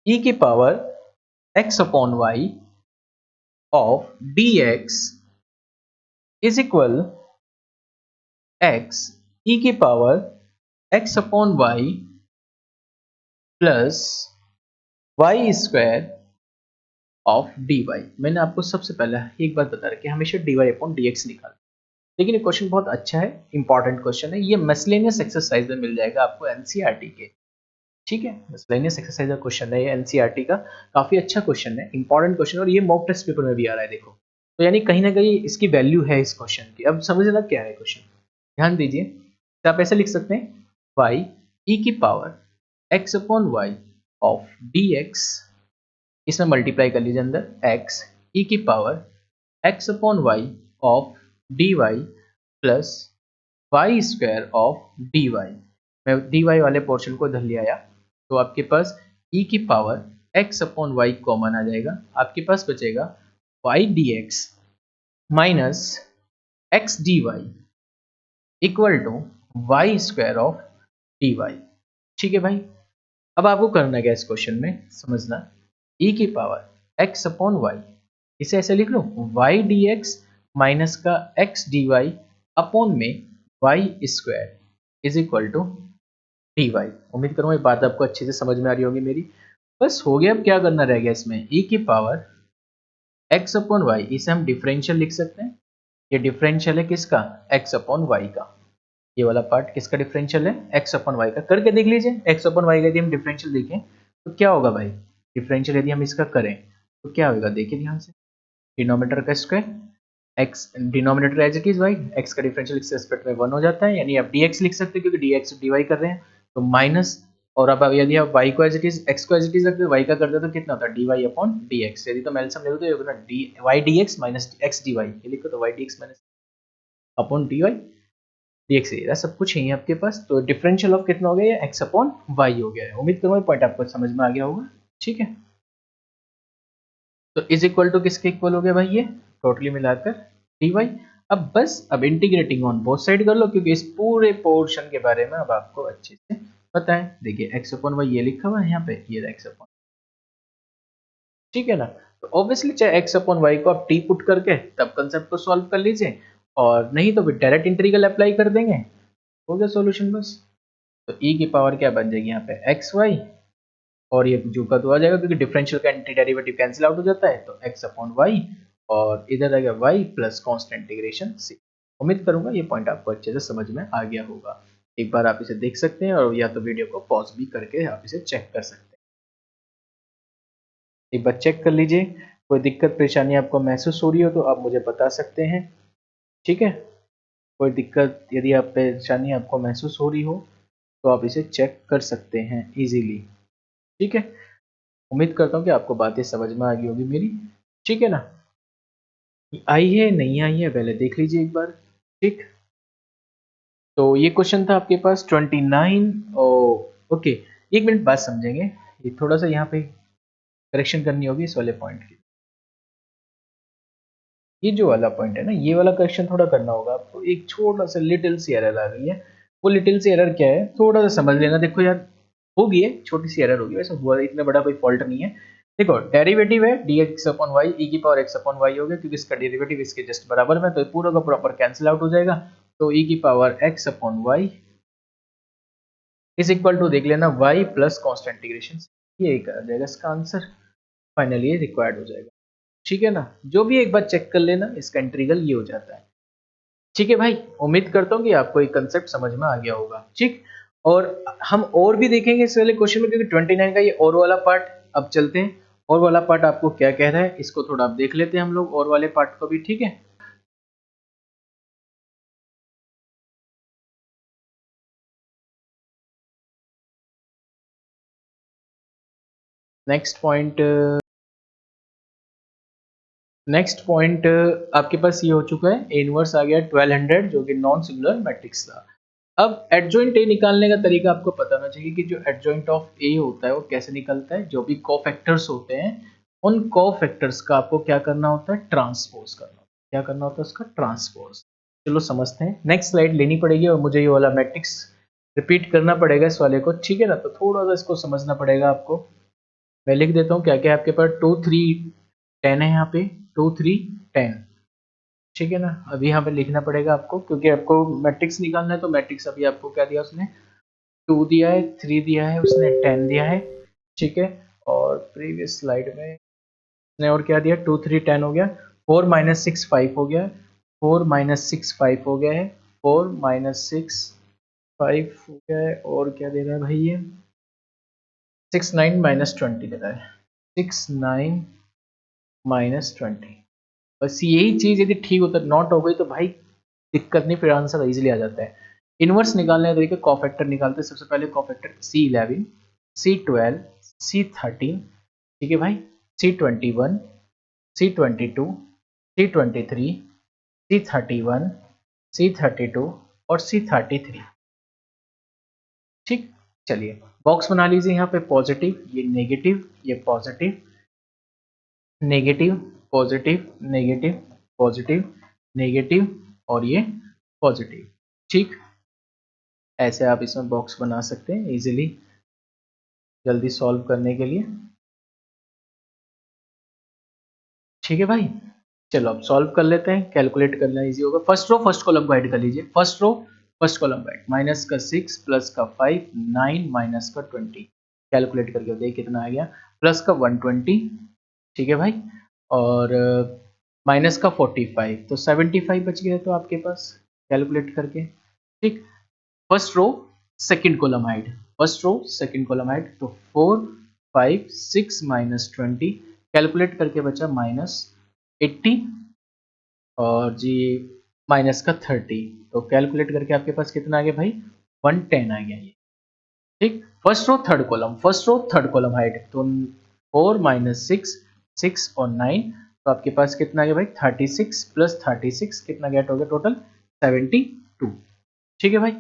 e की power x/y of dx is equal x e की power x/y plus y² of dy। मैंने आपको सबसे पहले एक बात बता रखी है, हमेशा dy/dx निकाल, लेकिन ये क्वेश्चन बहुत अच्छा है, इंपॉर्टेंट क्वेश्चन है। ये मिसलेनियस एक्सरसाइज में मिल जाएगा आपको एनसीईआरटी के। ठीक है, मिसलेनियस एक्सरसाइज का क्वेश्चन है ये एनसीईआरटी का, काफी अच्छा क्वेश्चन है, इंपॉर्टेंट क्वेश्चन, और ये मॉक टेस्ट पेपर में भी आ रहा है। देखो तो यानी कहीं ना कहीं इसकी वैल्यू है इस क्वेश्चन की। अब समझना क्या है क्वेश्चन, ध्यान दीजिए। तो आप ऐसे लिख सकते हैं y e की पावर x/y ऑफ dx, इसमें मल्टीप्लाई कर लीजिए अंदर x e की power x/y of dy plus y² of dy। मैं dy वाले पोर्शन को इधर ले आया, तो आपके पास e की पावर x/y कॉमन आ जाएगा, आपके पास बचेगा y dx minus x dy equal to y² of dy। ठीक है भाई, अब आपको करना क्या इस क्वेश्चन में, समझना, e की पावर x/y, इसे ऐसे लिख लो y dx माइनस का x dy अपॉन में y² is equal to dy। उम्मीद करूंगा ये बात आपको अच्छे से समझ में आ रही होगी मेरी। बस हो गया, अब क्या करना रह गया इसमें, e की पावर x/y, इसे हम डिफरेंशियल लिख सकते हैं। ये डिफरेंशियल है किसका, x/y का। ये वाला पार्ट किसका डिफरेंशियल है, x/y का। करके देख लीजिए, x/y का यदि हम डिफरेंशियल देखें तो क्या होगा भाई, डिफरेंशियल यदि हम इसका करें तो क्या होगा, देखिए ध्यान से, डिनोमिनेटर का square x, denominator as it is y, x का डिफरेंशियल इस एस्पेक्ट में 1 हो जाता है, यानी आप dx लिख सकते हैं क्योंकि dx dy कर रहे हैं, तो माइनस, और अब यदि आप y को एज इट इज, x को एज इट इज रखते हैं, y का करते हैं तो कितना होता है dy/dx। यदि तो एलसीएम ले लो तो ये होगा y dx minus x dy, ये लिखो तो y dx minus upon dy dx, ये सब कुछ है आपके पास। तो डिफरेंशियल ऑफ कितना हो गया, ये x/y हो गया है। उम्मीद करूंगा पॉइंट आपको समझ में आ गया होगा। ठीक है, तो इज इक्वल टू किसके इक्वल हो गया भाई, ये टोटली मिलाकर dy। अब बस अब इंटीग्रेटिंग ऑन बोथ साइड कर लो, क्योंकि इस पूरे पोर्शन के बारे में अब आपको अच्छे से पता है। देखिए x/y ये लिखा हुआ है यहाँ पे, ये x/, ठीक है ना। तो ऑब्वियसली चाहे x/y को आप t पुट करके तब कंसेप्ट को सॉल्व कर लीजिए, और नहीं तो फिर डायरेक्ट इंटीग्रल अप्लाई कर देंगे, हो गया सॉल्यूशन बस। तो e की पावर क्या बन जाएगी यहाँ पे एक्स वाई, और ये जो का तो आ जाएगा क्योंकि डिफरेंशियल का एंटी डेरिवेटिव कैंसिल आउट हो जाता है, तो एक्स अपॉन वाई, और इधर आ गया वाई प्लस कॉन्स्टेंट इंटीग्रेशन सी। उम्मीद करूंगा ये पॉइंट आपको अच्छे से समझ में आ गया होगा। एक बार आप इसे देख सकते हैं और या तो वीडियो को पॉज भी करके आप इसे चेक कर सकते हैं। एक बार चेक कर लीजिए, कोई दिक्कत परेशानी आपको महसूस हो रही हो तो आप मुझे बता सकते हैं, ठीक है। कोई दिक्कत यदि आप परेशानी आपको महसूस हो रही हो तो आप इसे चेक कर सकते हैं इजीली, ठीक है। उम्मीद करता हूँ कि आपको बातें समझ में आ गई होगी मेरी, ठीक है ना। आई है नहीं आई है पहले देख लीजिए एक बार, ठीक। तो ये क्वेश्चन था आपके पास 29। ओके, एक मिनट बाद समझेंगे, ये थोड़ा सा यहाँ पे करेक्शन करनी होगी इस वाले पॉइंट की। ये जो वाला पॉइंट है ना, ये वाला करेक्शन थोड़ा करना होगा आपको। एक छोटा सा लिटिल सी एरर आ गई है। वो लिटिल सी एरर क्या है थोड़ा सा समझ लेना। देखो यार, होगी है छोटी सी एरर होगी, वैसे हुआ इतना बड़ा कोई फॉल्ट नहीं है। देखो डेरिवेटिव है dx अपॉन वाई, e की पावर x अपॉन वाई हो गया क्योंकि इसका डेरिवेटिव इसके जस्ट बराबर में, तो पूरा का प्रॉपर कैंसिल आउट हो जाएगा। तो e की power x upon y is equal to देख लेना y प्लस कॉन्स्टेंट इंटीग्रेशन, ये एक आ जाएगा इसका आंसर। फाइनली ये रिक्वायर्ड हो जाएगा, ठीक है ना। जो भी एक बार चेक कर लेना, इसका इंटीग्रल ये हो जाता है, ठीक है भाई। उम्मीद करता हूँ कि आपको एक कंसेप्ट समझ में आ गया होगा, ठीक। और हम और भी देखेंगे इस वाले क्वेश्चन में, क्योंकि 29 का ये और वाला पार्ट। अब चलते हैं और वाला पार्ट आपको क्या कह रहा है, इसको थोड़ा आप देख लेते हैं हम लोग और वाले पार्ट को भी, ठीक है। नेक्स्ट पॉइंट आपके पास ये हो चुका है, ए इनवर्स आ गया 1200 जो कि नॉन सिंगुलर मैट्रिक्स था। अब एडजॉइंट ए निकालने का तरीका आपको पता होना चाहिए कि जो एडजॉइंट ऑफ ए होता है वो कैसे निकलता है। जो भी कोफैक्टर्स होते हैं उन कोफैक्टर्स का आपको क्या करना होता है, ट्रांसपोज करना होता है। क्या करना होता है उसका ट्रांसपोज। चलो समझते हैं, नेक्स्ट स्लाइड लेनी पड़ेगी और मुझे ये वाला मैट्रिक्स रिपीट करना पड़ेगा इस वाले को, ठीक है ना। तो थोड़ा सा इसको समझना पड़ेगा आपको। मैं लिख देता हूँ क्या क्या है आपके पास। 2 3 10 है यहाँ पे, 2 3 10, ठीक है ना। अभी यहाँ पे लिखना पड़ेगा आपको क्योंकि आपको मैट्रिक्स निकालना है। तो मैट्रिक्स अभी आपको क्या दिया उसने, 2 दिया है, 3 दिया है, उसने 10 दिया है, ठीक है। और प्रीवियस स्लाइड में उसने और क्या दिया, 2 3 10 हो गया, 4 माइनस 6 5 हो गया, 4 माइनस 6 5 हो गया है, 4 माइनस 6 5 हो गया है। और क्या दे रहा है भाई ये, 6 9 माइनस 20 दे रहा है, 6 9 माइनस 20। बस यही चीज यदि ठीक होता, नॉट हो गई तो भाई दिक्कत नहीं, फिर आंसर इजीली आ जाता है। इनवर्स निकालने का तरीका, कॉफैक्टर निकालते हैं। सबसे पहले कॉफैक्टर C11 C12 C13, ठीक है भाई, C21 C22 C23 C31 C32 और C33, ठीक। चलिए बॉक्स बना लीजिए यहाँ पे, पॉजिटिव ये नेगेटिव, ये positive negative positive negative positive negative और ये पॉजिटिव, ठीक। ऐसे आप इसमें बॉक्स बना सकते हैं इजीली, जल्दी सॉल्व करने के लिए, ठीक है भाई। चलो अब सॉल्व कर लेते हैं, कैलकुलेट करना इजी होगा। फर्स्ट रो फर्स्ट कॉलम को ऐड कर लीजिए, first row first column add, minus का 6 प्लस का 5 9 माइनस का 20, कैलकुलेट करके देखिए कितना आ गया, प्लस का 120, ठीक है भाई, और माइनस का 45, तो 75 बच गया तो आपके पास, कैलकुलेट करके, ठीक। First row second column height, first row second column height, तो 4 5 6 माइनस 20, कैलकुलेट करके बचा माइनस 80 और जी माइनस का 30, तो कैलकुलेट करके आपके पास कितना आ गया भाई, 110 आ गया ये, ठीक। First row third column, first row third column height, तो 4 माइनस 6 6 और 9, तो आपके पास कितना आ गया भाई, 36 प्लस 36 कितना गेट हो गया टोटल, 72, ठीक है भाई।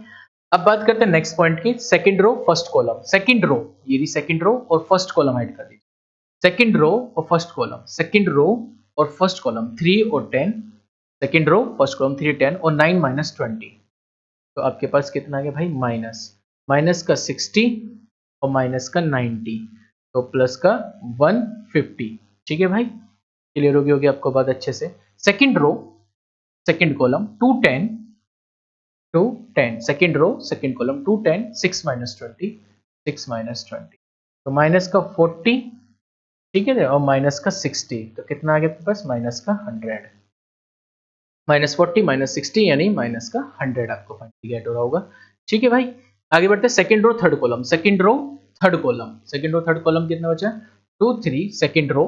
अब बात करते हैं नेक्स्ट पॉइंट की, second row first column, second row, ये सेकंड रो और फर्स्ट कॉलम ऐड कर दीजिए, सेकंड रो और फर्स्ट कॉलम, सेकंड रो और फर्स्ट कॉलम 3 और 10, सेकंड रो फर्स्ट कॉलम 3 10 और 9 माइनस 20, तो आपके पास कितना आ गया भाई, माइनस माइनस का 60 और माइनस का 90, तो प्लस का 150, ठीक है भाई। क्लियर होगी आपको बात अच्छे से। Second row second column 2 10 2 10, second row second column 2 10 6 minus 20 6 minus 20, तो माइनस का 40, ठीक है, और माइनस का 60, तो कितना आ गया आपके पास माइनस का 100, माइनस 40 माइनस 60 यानी माइनस का 100 आपको फाइनली गेट हो रहा होगा। ठीक है भाई, आगे बढ़ते हैं second row third column, second row third column, second row third column कितना बचा 2 3, सेकंड रो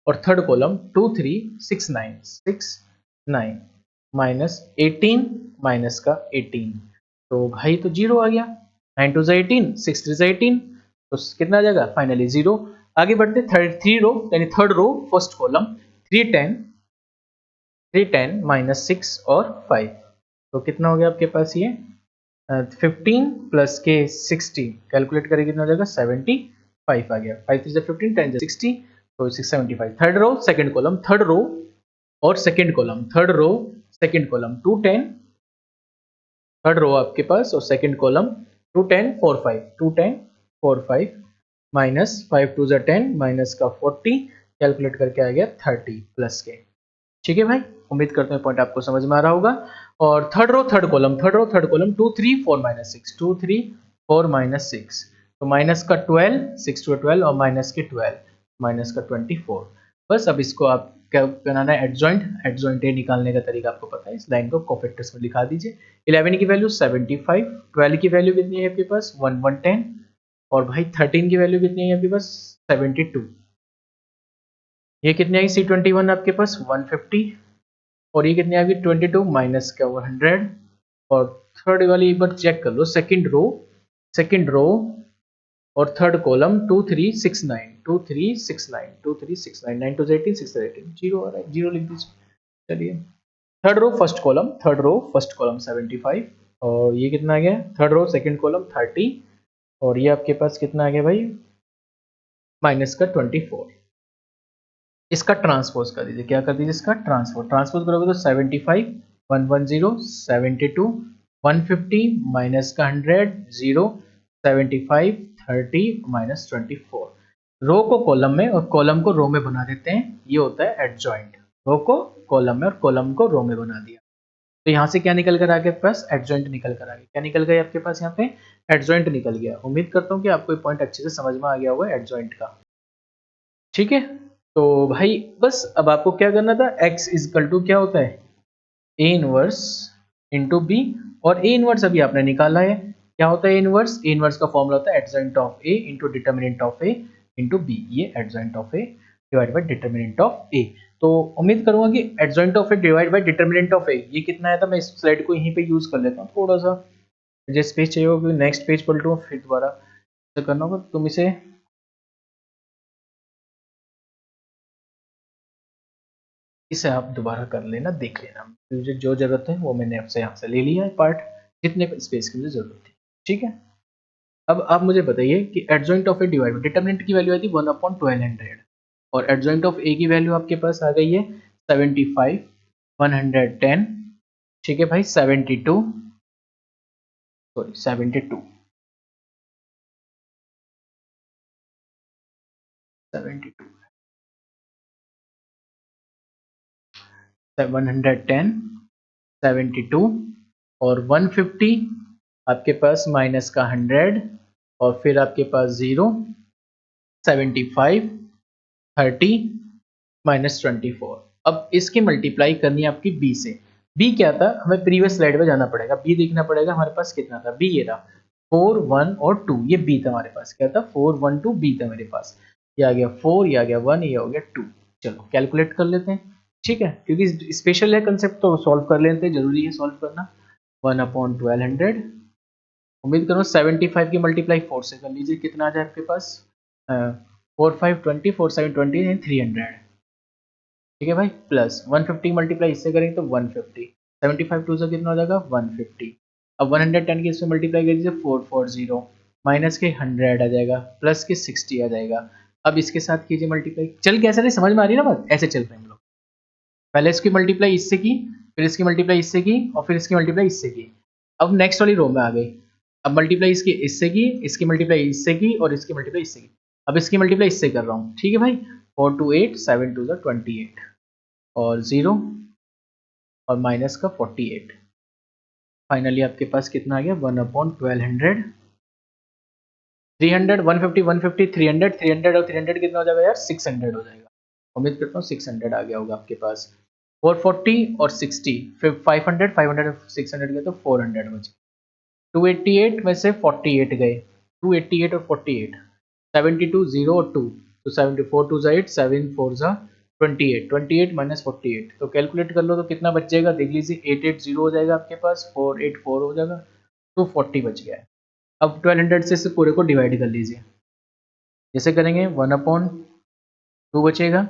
और थर्ड कॉलम 2 3 6 9 6 9 माइनस 18 माइनस का 18, तो भाई तो जीरो आ गया, 9 टू 18 6 3 18, तो कितना आ जाएगा फाइनली जीरो। आगे बढ़ते थर्ड थ्री रो यानी third row first column 310 310 minus 6 और 5, तो कितना हो गया आपके पास ये 15 प्लस के 60, कैलकुलेट करें कितना हो जाएगा 75 आ गया, 5 3 15 10 60, तो 675। Third row second column, third row और second column, third row second column 210, third row आपके पास और सेकंड कॉलम 210 45 210 45 माइनस 5 2 10 माइनस का 40, कैलकुलेट करके आ गया 30 प्लस के। ठीक है भाई, उम्मीद करते हैं पॉइंट आपको समझ में आ रहा होगा। और third row third column, third row third column 2 3 4 minus 6 2 3 4 minus 6, तो माइनस का 12 6 टू 12 और माइनस के 12 माइनस का 24। बस अब इसको आप क्या बनाना है एडजॉइंट, एडजॉइंट ए निकालने का तरीका आपको पता है, इस लाइन को कोफैक्टर्स में लिखा दीजिए। 11 की वैल्यू 75, 12 की वैल्यू कितनी है आपके पास 1 110, और भाई 13 की वैल्यू कितनी है आपके पास 72, ये कितनी आई C21 आपके पास 150, और ये कितनी आ गई 22 माइनस का 100, और थर्ड वाली एक बार चेक कर लो, सेकंड रो और थर्ड कॉलम 2 3 6 9 2 3 6 9 2 3 6 9 9 टू 18 6 18 जीरो आ रहा है, जीरो लिख दीजिए। चलिए third row first column, third row first column 75, और ये कितना आ गया थर्ड रो सेकंड कॉलम 30, और ये आपके पास कितना आ गया भाई माइनस का 24। इसका ट्रांसपोज कर दीजिए, क्या कर दीजिए इसका ट्रांसपोज, ट्रांसपोज करोगे तो 75 110 72 150 माइनस का 100 0 75 30 माइनस 24, रो को कॉलम में और कॉलम को रो में बना देते हैं, ये होता है एडजॉइंट, रो को कॉलम में और कॉलम को रो में बना दिया, तो यहाँ से क्या निकल कर आ गया पास एडजॉइंट निकल कर आ गया, क्या निकल गया आपके पास यहाँ पे एडजॉइंट निकल गया। उम्मीद करता हूँ कि आपको ये पॉइंट अच्छे से समझ में आ गया होगा एडजॉइंट का। ठीक है, तो भाई बस अब आपको क्या करना था, x इजकल टू क्या होता है ए इनवर्स इंटू बी, और ए इनवर्स अभी आपने निकाला है, क्या होता है ए इनवर्स, ए इनवर्स का फॉर्मूला होता है adjoint of A into determinant of A into B, ये adjoint of A divide by determinant of A. तो उम्मीद करूंगा कि adjoint of A divide by determinant of A ये कितना है, था मैं इस स्लाइड को यहीं पे यूज कर लेता हूँ थोड़ा सा, जिस पेज चाहिए होगा नेक्स्ट पेज पलटूँ फिर दोबारा करना होगा, तुम इसे इसे आप दोबारा कर लेना, देख लेना, मुझे जो जरूरत है वो मैंने आपसे यहाँ से ले लिया है पार्ट, जितने स्पेस की मुझे जरूरत थी। ठीक है, अब आप मुझे बताइए कि adjoint of A divide determinant की वैल्यू आई थी 1/1200, और एडजॉइंट ऑफ ए की वैल्यू आपके पास आ गई है 75 110, ठीक है भाई 72 सॉरी 72 72 110 72 और 150 आपके पास माइनस का 100, और फिर आपके पास 0 75 30 माइनस 24। अब इसकी मल्टीप्लाई करनी है आपकी बी से, बी क्या था हमें प्रीवियस स्लाइड में जाना पड़ेगा, बी देखना पड़ेगा हमारे पास कितना था, बी ये रहा 4 1 और 2, ये बी था हमारे पास, क्या था 4 1 2 बी था मेरे पास, ये आ गया 4 ये आ गया 1 ये हो गया 2। चलो कैलकुलेट कर लेते हैं, ठीक है, क्योंकि स्पेशल है कंसेप्ट तो सॉल्व कर लेते हैं, जरूरी है सॉल्व करना। 1/1200, उम्मीद करो 75 की मल्टीप्लाई 4 से कर लीजिए, कितना आ जाए आपके पास 4 5 20 4 7 20 300, ठीक है भाई, प्लस 150 मल्टीप्लाई इससे करेंगे तो 150, 75 टू से कितना हो जाएगा 150, अब 110 की इसमें मल्टीप्लाई कर दीजिए 440 माइनस के 100 आ जाएगा प्लस के 60 आ जाएगा, अब इसके साथ कीजिए मल्टीप्लाई, चल कैसे नहीं समझ में आ रही है ना बात, ऐसे चल रहे हैं हम लोग, पहले इसकी मल्टीप्लाई इससे की, फिर इसकी मल्टीप्लाई इससे की, और फिर इसकी मल्टीप्लाई इससे की, अब नेक्स्ट वाली रो में आ गई, अब मल्टीप्लाई इसकी इससे की, इसकी मल्टीप्लाई इससे की, और इसकी मल्टीप्लाई इससे की, अब इसकी मल्टीप्लाई इससे कर रहा हूँ, ठीक है भाई 4 2 8 7 2 28 और 0 और माइनस का 48, फाइनली आपके पास कितना आ गया 1/1200, 300, 150, 150, 300, 300 और 300 कितना हो जाएगा यार 600 हो जाएगा। उम्मीद करता हूँ 600 आ गया होगा आपके पास। 440 और 60, फिर 500, 500 और 600 गए तो 400 बचे। 288 में से 48 गए, 288 और 48, 72 0 और 2, तो 74 2 8, 7 4 28, 28 माइनस 48, तो कैलकुलेट कर लो तो कितना बच जाएगा देख लीजिए, 880 हो जाएगा आपके पास, 484 हो जाएगा, 240 बच गया है। अब 1200 से इस पूरे को डिवाइड कर लीजिए, जैसे करेंगे 1/2 बचेगा,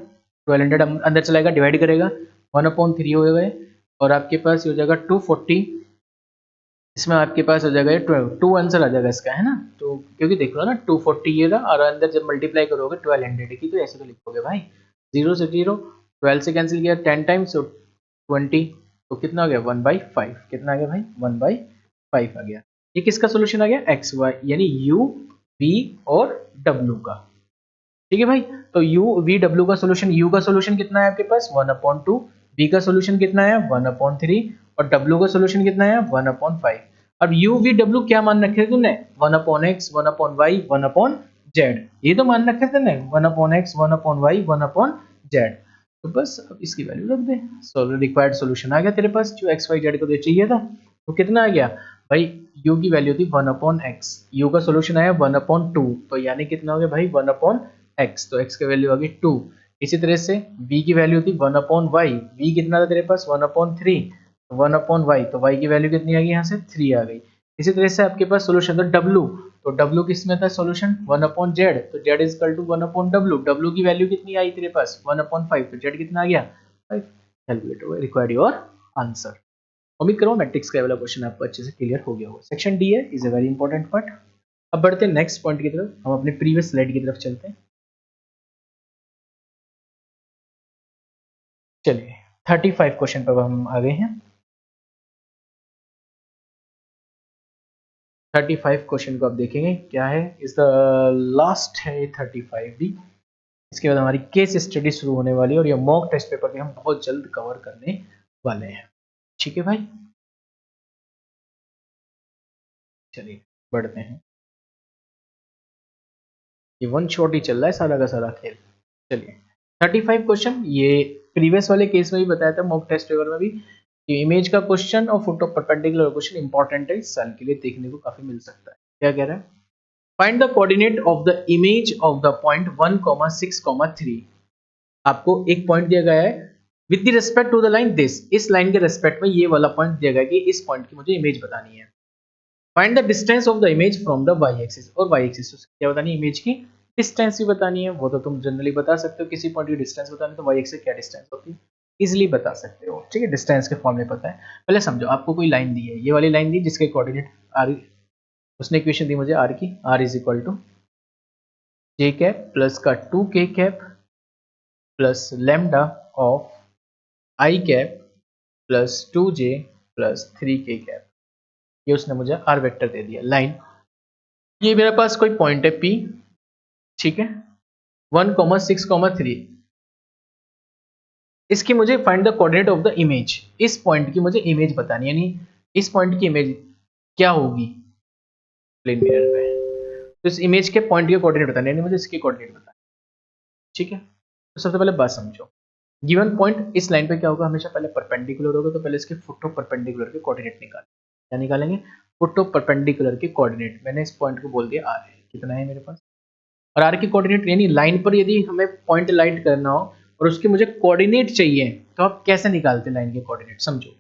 1200 अंदर चलाएगा डिवाइड करेगा, 1/3 हो गए और आपके पास हो जाएगा 240, इसमें आपके पास हो जाएगा 12, 2 आंसर आ जाएगा इसका, है ना। तो क्योंकि देख लो ना 240 ये रहा और अंदर जब मल्टीप्लाई करोगे 1200 की तो ऐसे तो लिखोगे भाई, 0 से 0, 12 से कैंसिल किया 10 टाइम्स, 20, तो कितना हो गया 1/5, कितना आ गया भाई 1/5 आ गया। ये किसका सोल्यूशन आ गया एक्स वाई यानी यू वी और डब्ल्यू का, ठीक है भाई। तो यू वी डब्ल्यू का सोल्यूशन, यू का सोल्यूशन कितना है आपके पास 1/2, वी का सोल्यूशन कितना है 1/3 और डब्ल्यू का सोल्यूशन कितना है 1/5। अब यू वी डब्ल्यू क्या मान रखे थे तूने 1/x 1/y 1/z, ये तो मान रखे थे ना 1/x 1/y 1/z, तो बस अब इसकी वैल्यू रख दे, रिक्वायर्ड सोल्यूशन आ गया तेरे पास जो एक्स वाई जेड को दे चाहिए था। तो कितना आ गया भाई, u की वैल्यू थी 1/x, u का सोल्यूशन आया 1/2, तो यानी कितना हो गया भाई 1/x, तो x की वैल्यू आ गई 2। इसी तरह से v की वैल्यू थी 1/y, v कितना था तेरे पास 1/3, 1/y, तो y की वैल्यू कितनी आ गई यहाँ से 3 आ गई। इसी तरह से आपके पास सोल्यूशन था w, तो w किस में था सोल्यूशन 1/z, तो z is equal to 1/w, w की वैल्यू कितनी आई तेरे पास 1/5, तो z कितना आ गया 5। कैलकुलेट हुआ, रिक्वायर्ड योर आंसर। उम्मीद करो मैट्रिक्स का वाला क्वेश्चन आपको अच्छे से क्लियर हो गया होगा। सेक्शन डी है, is a very important part. अब बढ़ते हैं नेक्स्ट पॉइंट की तरफ, हम अपने प्रीवियस स्लाइड की तरफ चलते हैं। चलिए 35 क्वेश्चन पर हम आ गए हैं। 35 क्वेश्चन को आप देखेंगे क्या है, इज द लास्ट है 35 भी। इसके बाद हमारी केस स्टडी शुरू होने वाली है और ये मॉक टेस्ट पेपर भी हम बहुत जल्द कवर करने वाले हैं, ठीक है भाई। चलिए बढ़ते हैं, ये वन शॉट ही चल रहा है सारा का सारा खेल। चलिए 35 क्वेश्चन, ये प्रीवियस वाले केस में भी बताया था मॉक टेस्ट पेपर में भी कि इमेज का क्वेश्चन और फोटो परपेंडिकुलर क्वेश्चन इंपॉर्टेंट है, इस साल के लिए देखने को काफी मिल सकता है। क्या कह रहा है, find the coordinate of the image of the point 1,6,3। आपको एक पॉइंट दिया गया है with the respect to the line this, इस लाइन के रिस्पेक्ट में ये वाला पॉइंट दिया गया कि इस पॉइंट की मुझे इमेज बतानी है। Find the distance of the image from the y axis, और वाई एक्सिस क्या बतानी है, इमेज की डिस्टेंस भी बतानी है। वो तो तुम जनरली बता सकते हो, किसी पॉइंट की डिस्टेंस बतानी तो वाई एक्सिस क्या डिस्टेंस होती है इजीली बता सकते हो, ठीक है, डिस्टेंस के फॉर्म में पता है। पहले समझो, आपको कोई लाइन दी है, ये वाली लाइन दी जिसके कोऑर्डिनेट आर, उसने इक्वेशन दी मुझे आर की, R is equal to J cap plus का 2k cap plus lambda of I cap plus 2j plus 3k cap, ये उसने मुझे आर वेक्टर दे दिया लाइन। ये मेरे पास कोई पॉइंट है P, ठीक है 1,6,3, इसकी मुझे find the coordinate of the image, इस पॉइंट की मुझे इमेज बतानी है, यानी इस पॉइंट की इमेज क्या होगी प्लेन मिरर पे, तो इस इमेज के पॉइंट के कोऑर्डिनेट बताने, यानी मुझे इसके कोऑर्डिनेट बताने, ठीक है। तो सबसे पहले बात समझो, गिवन पॉइंट इस लाइन पे क्या होगा, हमेशा पहले परपेंडिकुलर होगा, तो पहले इसके फुट ऑफ परपेंडिकुलर के कोऑर्डिनेट निकालें। क्या निकालेंगे, फुट ऑफ परपेंडिकुलर के कोऑर्डिनेट। मैंने इस पॉइंट को बोल दिया आर है, कितना है मेरे पास, और आर की कोऑर्डिनेट यानी लाइन पर यदि हमें पॉइंट लाइट करना हो और उसके मुझे कोऑर्डिनेट चाहिए, तो आप कैसे निकालते हैं लाइन के कोऑर्डिनेट, समझो।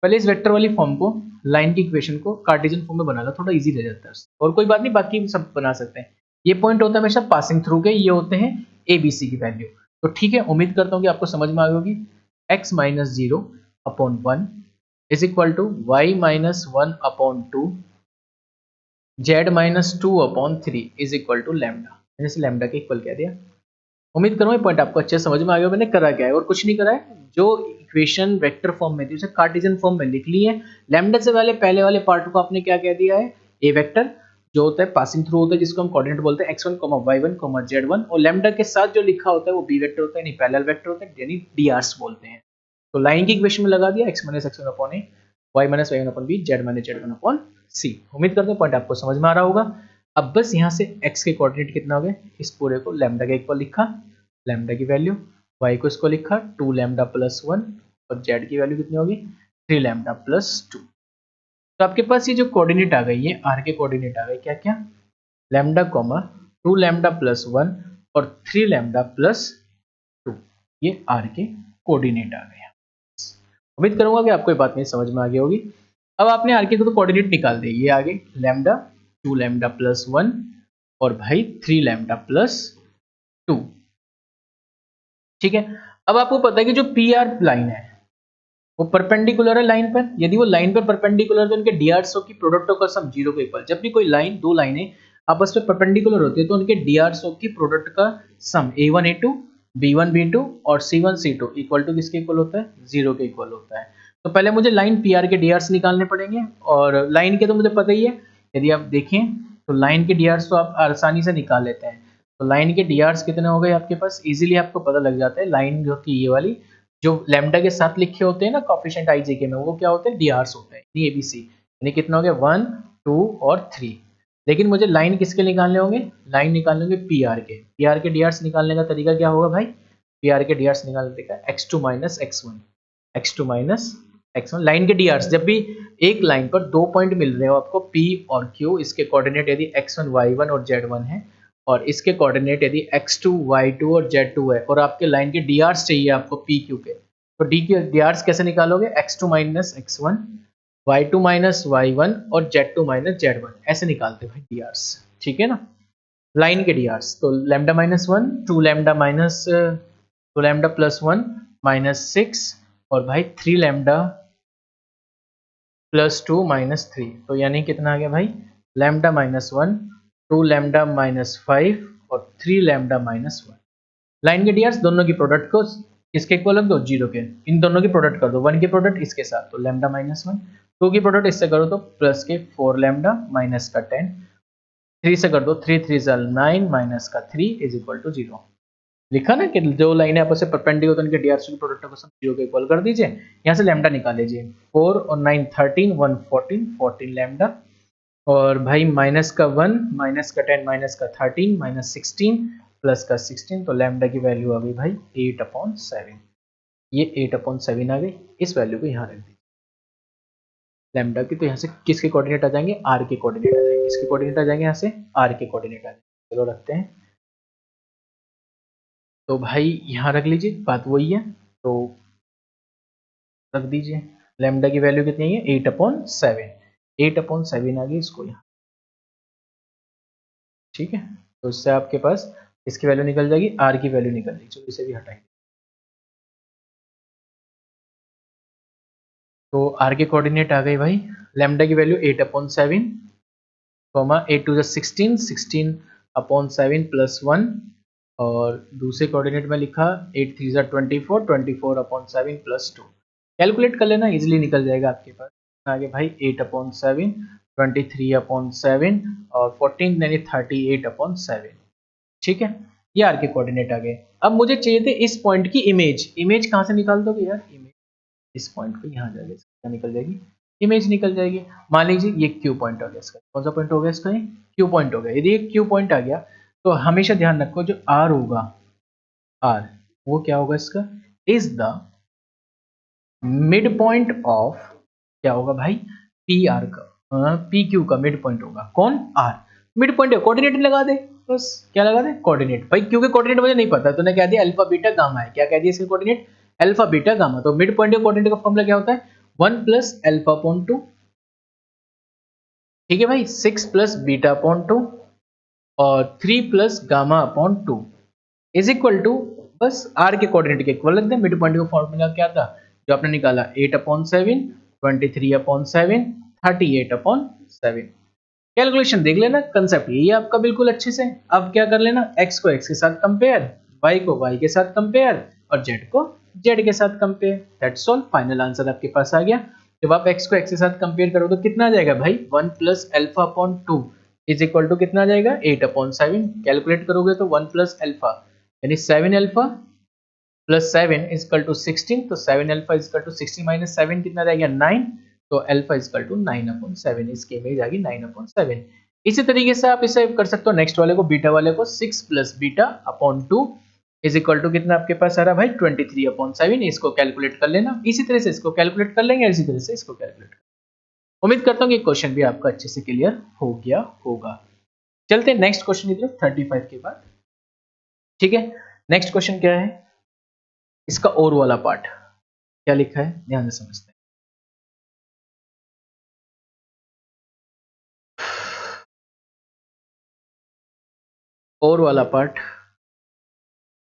पहले इस वेक्टर वाली फॉर्म को, लाइन की इक्वेशन को कार्टेशियन फॉर्म में बना लो, थोड़ा इजी रह जाता है, और कोई बात नहीं, बाकी सब बना सकते हैं। ये पॉइंट होता है हमेशा पासिंग थ्रू के, ये होते हैं ए बी सी की वैल्यू। तो ठीक है, उम्मीद करता हूँ कि आपको समझ में आ गई होगी। x minus 0/1 is equal to y minus 1/2 z minus 2/3 is equal to lambda, मैंने इसे लैम्डा के इक्वल कह दिया। उम्मीद करूँ ये पॉइंट आपको अच्छे समझ में आ गया। मैंने करा क्या है, और कुछ नहीं करा है, जो इक्वेशन वेक्टर फॉर्म में थी उसे कार्टेशियन फॉर्म में लिख ली है। लैम्डा से पहले वाले पार्ट को आपने क्या कह दिया है, ए वेक्टर जो होता है पासिंग थ्रू होता है, जिसको हम कोऑर्डिनेट बोलते हैं x1, y1, z1, और लैम्डा के साथ जो लिखा होता है वो बी वेक्टर होता है, यानी पैरेलल वेक्टर होता है, यानी drs बोलते हैं। तो लाइन की इक्वेशन में लगा दिया x - x1/a, y minus y one upon b, z minus z one upon c. उम्मीद करते हैं पॉइंट आपको समझ में आ रहा होगा। अब बस यहाँ से x के कोऑर्डिनेट कितना हो गए, इस पूरे को लैम्डा के इक्वल लिखा, लैम्डा की वैल्यू, y को इसको लिखा 2 लैम्डा प्लस 1 और z की वैल्यू कितनी होगी 3 लैम्डा प्लस 2। तो आपके पास ये जो कोऑर्डिनेट आ गए, ये r के कोऑर्डिनेट आ गए, क्या क्या, लैम्डा कॉमा 2 लैम्डा प्लस 1 और 3 लैम्डा प्लस 2, ये r के कोऑर्डिनेट आ गए। उम्मीद करूंगा कि आपको ये बात नहीं समझ में आ गई होगी। अब आपने आर के तो कोऑर्डिनेट निकाल दिए, ये आगे लैम्डा 2 लैम्डा प्लस 1 और भाई 3 लैम्डा प्लस 2, ठीक है। अब आपको पता है कि जो पी आर लाइन है वो परपेंडिकुलर है लाइन पर, यदि वो लाइन पर परपेंडिकुलर है तो उनके डी आर की प्रोडक्टों का सम 0 के इक्वल। जब भी कोई लाइन, दो लाइनें आपस में परपेंडिकुलर होती है तो उनके डी आर की प्रोडक्ट का सम a1 a2 b1 b2 और c1 c2 इक्वल टू किसके इक्वल होता है, 0 के इक्वल होता है। तो पहले मुझे लाइन पी आर के डी निकालने पड़ेंगे, और लाइन के तो मुझे पता ही है, यदि आप देखें तो लाइन के डी तो आप आसानी से निकाल लेते हैं। तो लाइन के डी कितने हो गए आपके पास, इजीली आपको पता लग जाता है। लाइन जो की ये वाली जो लैम्डा के साथ लिखे होते हैं ना कोएफिशिएंट आई के में, वो क्या होते हैं, डी होते हैं, यानी एबीसी, यानी कितना हो गया 1 2 और 3। लेकिन मुझे लाइन किसके निकालने होंगे, लाइन निकालने होंगे पीआर के। पीआर के डीआर्स निकालने का तरीका क्या होगा भाई, पीआर के डीआर्स निकालने का x2 minus x1, x2 minus x1। Line के डीआर्स, जब भी एक लाइन पर दो पॉइंट मिल रहे हो आपको p और q, इसके कोऑर्डिनेट यदि x1 y1 और z1 है, और इसके कोऑर्डिनेट यदि x2 y2 और z2 है, और आपके लाइन के डीआर्स चाहिए आपको p q के, तो डी के डीआर्स कैसे निकालोगे, x2 minus x1, y2 minus y1 और z2 माइनस z1, ऐसे निकालते हैं डीआर्स, ठीक है ना। लाइन के डीआर्स तो lambda minus 1 2 lambda minus 2 lambda plus 1 minus 6 और भाई 3 लैम्डा प्लस 2 माइनस 3, तो यानी कितना आ गया भाई, लैम्डा माइनस 1 2 लैम्डा माइनस 5 और 3 लैम्डा माइनस 1। लाइन के डीआर्स दोनों की प्रोडक्ट को किसके इक्वल रख दो, 0 के, इन दोनों की प्रोडक्ट कर दो, 1 की प्रोडक्ट इसके साथ तो लैम्डा माइनस 1, 2 की प्रोडक्ट इससे करो तो प्लस के 4 लैम्डा माइनस का 10, 3 से कर दो 3 3 9 माइनस का 3 इज इक्वल टू 0। लिखा ना कि जो लाइन आपस में परपेंडिकुलर उनके डीआरसी की प्रोडक्ट को सब 0 के इक्वल कर दीजिए। यहाँ से लैम्डा निकाल लीजिए, 4 और 9 13 1 14 14 लैम्डा, और भाई माइनस का 1 माइनस का 10 माइनस का 13 माइनस 16 प्लस का 16, तो लैम्डा की वैल्यू आ गई भाई 8/7। ये 8/7 आ गई, इस वैल्यू को यहाँ रख दीजिए लैम्डा की। तो यहाँ से किसके कोऑर्डिनेट आ जाएंगे, आर के कोऑर्डिनेट आ जाएंगे, किसके कोऑर्डिनेट आ जाएंगे, यहाँ से आर के कोऑर्डिनेट आ जाएंगे। चलो रखते हैं, तो भाई यहाँ रख लीजिए, बात वही है, तो रख दीजिए लैम्डा की वैल्यू कितनी है 8/7, 8/7 आ गई इसको यहाँ, ठीक है। तो इससे आपके पास इसकी वैल्यू निकल जाएगी, आर की वैल्यू निकल जाएगी। चलो इसे भी हटाएंगे, तो आर के कोऑर्डिनेट आ गए भाई, लैम्डा की वैल्यू 8/7, 8 2 16 16/7 प्लस 1, और दूसरे कोऑर्डिनेट में लिखा 8 3 24 24/7 प्लस 2। कैलकुलेट कर लेना, इजीली निकल जाएगा आपके पास। आगे भाई 8/7 23/7 और 14 यानी 38/7, ठीक है। ये आर के कोऑर्डिनेट आ गए। अब मुझे चाहिए थे इस पॉइंट की इमेज, इमेज कहाँ से निकाल दोगे यार, इमेज इस पॉइंट पे यहाँ जाएगी, क्या निकल जाएगी, इमेज निकल जाएगी। मान लीजिए ये क्यू पॉइंट हो गया, इसका कौन सा पॉइंट हो गया, इसका क्यू पॉइंट हो गया। यदि ये क्यू पॉइंट आ गया तो हमेशा ध्यान रखो जो आर होगा, आर वो क्या होगा, इसका is the mid point of, क्या होगा भाई, पी आर का, पी क्यू का मिड पॉइंट होगा, कौन, आर। मिड पॉइंट है, कोऑर्डिनेट लगा दे बस, क्या लगा दे, कोऑर्डिनेट। भाई क्यू के कोऑर्डिनेट मुझे नहीं पता, तूने कह दिया अल्फा बीटा गामा है, क्या कह दिया इसके कोऑर्डिनेट, अल्फा बीटा गामा। तो मिड पॉइंट के कोऑर्डिनेट का फॉर्मूला क्या होता है, 1 प्लस अल्फा अपॉन 2, ठीक है भाई, 6 प्लस बीटा अपॉन 2 और 3 plus gamma upon 2 is equal to, बस आर के कोऑर्डिनेट के इक्वल रख दे। मिड पॉइंट का फॉर्मूला क्या था जो आपने निकाला, 8/7 23/7 38/7। कैलकुलेशन देख लेना, कंसेप्ट यही है आपका बिल्कुल अच्छे से। अब क्या कर लेना, x को x के साथ कंपेयर, y को y के साथ कंपेयर और z को z के साथ compare, that's all. Final answer आपके पास आ गया। जब आप x को x के साथ कंपेयर करो तो कितना आ जाएगा भाई, 1 plus alpha upon 2 is equal to कितना आ जाएगा, 8/7। कैलकुलेट करोगे तो 1 प्लस अल्फा यानी 7 alpha plus 7 is equal to 16, तो 7 alpha is equal to 16 minus 7 कितना रहेगा 9, तो अल्फा इज इक्वल टू 9/7, इसकी इमेज आ गई 9/7। इसी तरीके से आप इसे कर सकते हो नेक्स्ट वाले को, बीटा वाले को 6 plus beta upon 2 is equal to कितना आपके पास आ रहा भाई 23/7। इसको कैलकुलेट कर लेना, इसी तरह से इसको कैलकुलेट कर लेंगे, इसी तरह से इसको कैलकुलेट। उम्मीद करता हूँ कि क्वेश्चन भी आपका अच्छे से क्लियर हो गया होगा। चलते हैं नेक्स्ट क्वेश्चन की तरफ 35 के बाद। ठीक है, नेक्स्ट क्वेश्चन क्या है, इसका और वाला पार्ट क्या लिखा है ध्यान से समझते हैं। और वाला पार्ट,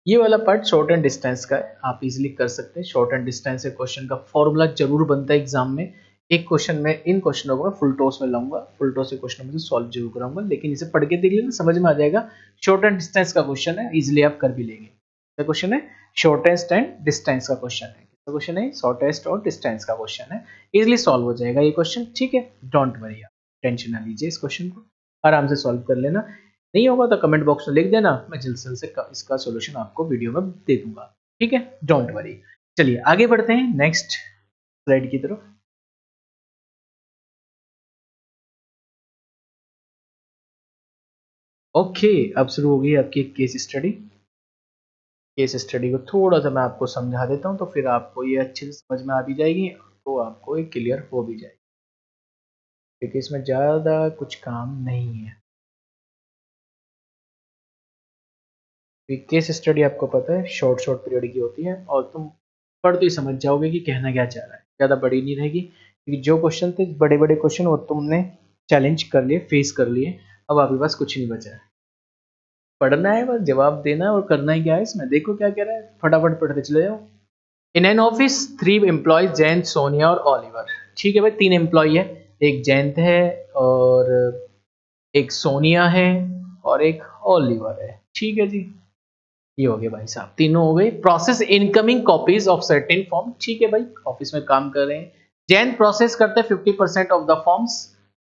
ये वाला पार्ट शॉर्ट एंड डिस्टेंस का है, आप इजीली कर सकते हैं। शॉर्ट एंड डिस्टेंस से क्वेश्चन का फॉर्मूला जरूर बनता है एग्जाम में। एक क्वेश्चन में, इन क्वेश्चनों को मैं फुल टॉस में लाऊंगा, फुल टॉस के क्वेश्चन में सॉल्व जरूर कराऊंगा, लेकिन इसे पढ़ के देख लेना, समझ में आ जाएगा। शॉर्ट एंड डिस्टेंस का क्वेश्चन है, इजीली आप कर भी लेंगे। क्या क्वेश्चन है, शॉर्टेस्ट एंड डिस्टेंस का क्वेश्चन है। क्वेश्चन है शॉर्टेस्ट और डिस्टेंस का क्वेश्चन है, इजीली सॉल्व हो जाएगा ये क्वेश्चन। ठीक है, डोंट वरी, आप टेंशन ना लीजिए, इस क्वेश्चन को आराम से सॉल्व कर लेना। नहीं होगा तो कमेंट बॉक्स में लिख देना, मैं जल्द से जल्द इसका सॉल्यूशन आपको वीडियो में दे दूंगा। ठीक है, डोंट वरी। चलिए आगे बढ़ते हैं नेक्स्ट स्लाइड की तरफ। ओके, अब शुरू हो गई आपकी केस स्टडी। केस स्टडी को थोड़ा सा मैं आपको समझा देता हूँ, तो फिर आपको ये अच्छे से समझ में आ भी जाएगी, तो आपको ये क्लियर हो भी जाएगी, क्योंकि इसमें ज़्यादा कुछ काम नहीं है। केस स्टडी आपको पता है शॉर्ट शॉर्ट पीरियड की होती है, और तुम पढ़ते ही समझ जाओगे कि कहना क्या चाह रहा है, ज़्यादा बड़ी नहीं रहेगी, क्योंकि जो क्वेश्चन थे बड़े बड़े क्वेश्चन वो तुमने चैलेंज कर लिए, फेस कर लिए, अब आपके पास कुछ नहीं बचा है। पढ़ना है बस, जवाब देना है, और करना ही क्या है इसमें, देखो क्या कह रहा है, फटाफट पढ़ते चले जाओ। In an office 3 employees Jayant, Sonia और ऑलिवर। ठीक है भाई, 3 एम्प्लॉय है, एक जयंत है और एक सोनिया है और एक ऑलिवर है। ठीक है जी, ये हो गए भाई साहब, तीनों हो गए। Process incoming copies of certain form. ठीक है भाई, ऑफिस में काम कर रहे हैं, जैन प्रोसेस करते हैं 50% ऑफ द फॉर्म्स।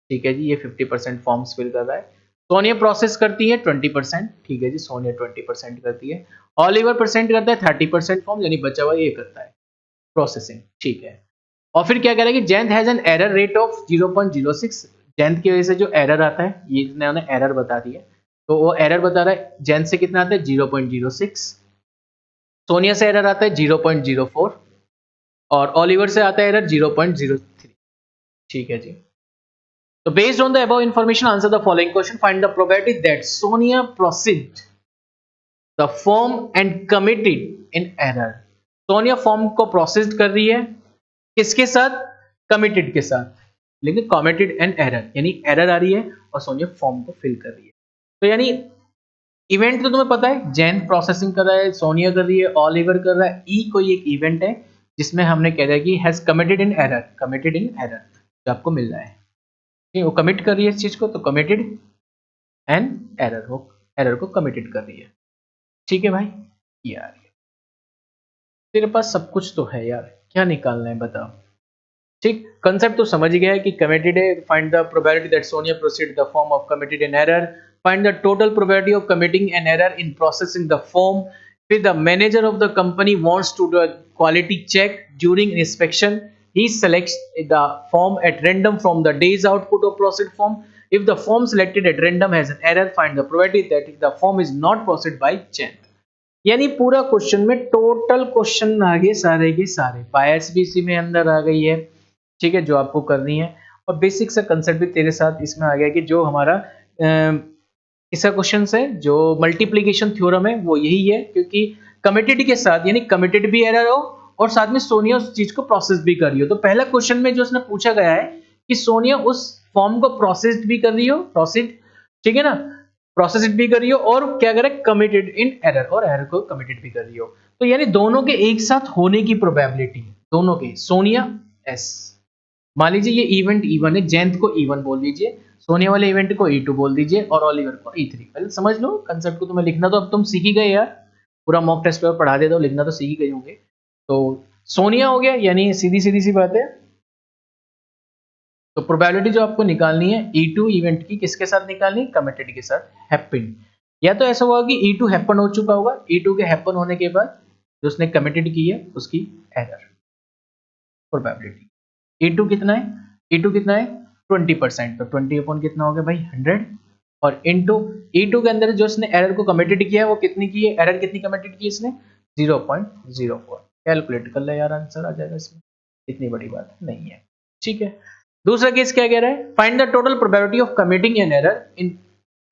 ठीक है जी, ये 50% फॉर्म्स फिल कर रहा है। सोनिया प्रोसेस करती है 20%। ठीक है जी, सोनिया 20% करती है। ऑलिवर परसेंट करता है 30% फॉर्म, यानी बचा हुआ ये करता है प्रोसेसिंग। ठीक है, और फिर क्या करेगी, Jain has an error rate of 0.06। Jain की वजह से जो एरर आता है, ये इन्होंने एरर बता दी है, तो वो एरर बता रहा है जैन से कितना आता है 0.06, सोनिया से एरर आता है 0.04 और ऑलिवर से आता है एरर 0.03। ठीक है जी, तो based on the above information answer the following question, find the probability that Sonia proceed the form and committed in error. Sonia form को प्रोसेस कर रही है, किसके साथ, कमिटेड के साथ, लेकिन कमिटेड एंड एरर, यानी एरर आ रही है और सोनिया फॉर्म को फिल कर रही है। तो यानी इवेंट तो तुम्हें पता है, जैन प्रोसेसिंग कर रहा है, सोनिया कर रही है, ऑलिवर कर रहा है। ई कोई एक इवेंट है जिसमें हमने कह रहा है कि has committed in error, committed in error जो आपको मिल रहा है, ठीक, वो कमिट कर रही है इस चीज को, तो कमिटेड एंड एरर, वो एरर को कमिटेड कर रही है। ठीक है भाई, यार तेरे पास सब कुछ तो है यार, क्या निकालना है बताओ। ठीक, कंसेप्ट तो समझ गया है कि कमिटेड है, find the probability that Sonia proceed the form of committed in error, find the total probability of committing an error in processing the form. If the manager of the company wants to do a quality check during inspection, he selects the form at random from the day's output of processed form. If the form selected at random has an error, find the probability that the form is not processed by chance. यानी पूरा question में total question आ गए सारे के सारे, बायस भी इसी में अंदर आ गई है। ठीक है, जो आपको करनी है, और बेसिक सा कंसेप्ट भी तेरे साथ इसमें आ गया कि जो हमारा इसका क्वेश्चन है, जो मल्टीप्लीकेशन थ्योरम है वो यही है, क्योंकि कमिटेड के साथ, यानी कमिटेड भी एरर हो और साथ में सोनिया उस चीज को प्रोसेस भी कर रही हो। तो पहला क्वेश्चन में जो उसने पूछा गया है कि सोनिया उस फॉर्म को प्रोसेस भी कर रही हो, प्रोसेस, ठीक है ना, प्रोसेस भी कर रही हो, और क्या करे, कमिटेड इन एरर, और एरर को कमिटेड भी कर रही हो। तो यानी दोनों के एक साथ होने की प्रोबेबिलिटी, दोनों के, सोनिया एस, मान लीजिए ये इवेंट E1 है, जयंत को E1 बोल दीजिए, सोनिया वाले इवेंट को E2 बोल दीजिए, और ऑलिवर को E3। पहले समझ लो कंसेप्ट को, तुम्हें लिखना तो अब तुम सीख ही गए यार, पूरा मॉक टेस्ट पेपर पढ़ा दे दो, लिखना तो सीख ही गए होंगे। तो सोनिया हो गया, यानी सीधी सीधी सी बात है। तो प्रोबेबिलिटी जो आपको निकालनी है E2 इवेंट की, किसके साथ निकालनी है, कमिटेड के साथ, हैपेंड। या तो ऐसा होगा कि E2 हैपन हो चुका होगा, E2 के हैपन होने के बाद जो उसने कमिटेड की है उसकी एरर प्रोबेबिलिटी। E2 कितना है, E2 कितना है 20%, तो 20 अपॉन कितना हो गया भाई 100, और इनटू E2 के अंदर जो इसने एरर को कमिटेड किया है वो कितनी की है, एरर कितनी कमिटेड की इसने 0.04। कैलकुलेट कर ले यार, आंसर आ जाएगा इसमें, इतनी बड़ी बात नहीं है। ठीक है, दूसरा केस क्या कह रहा है, find the total probability of committing an error in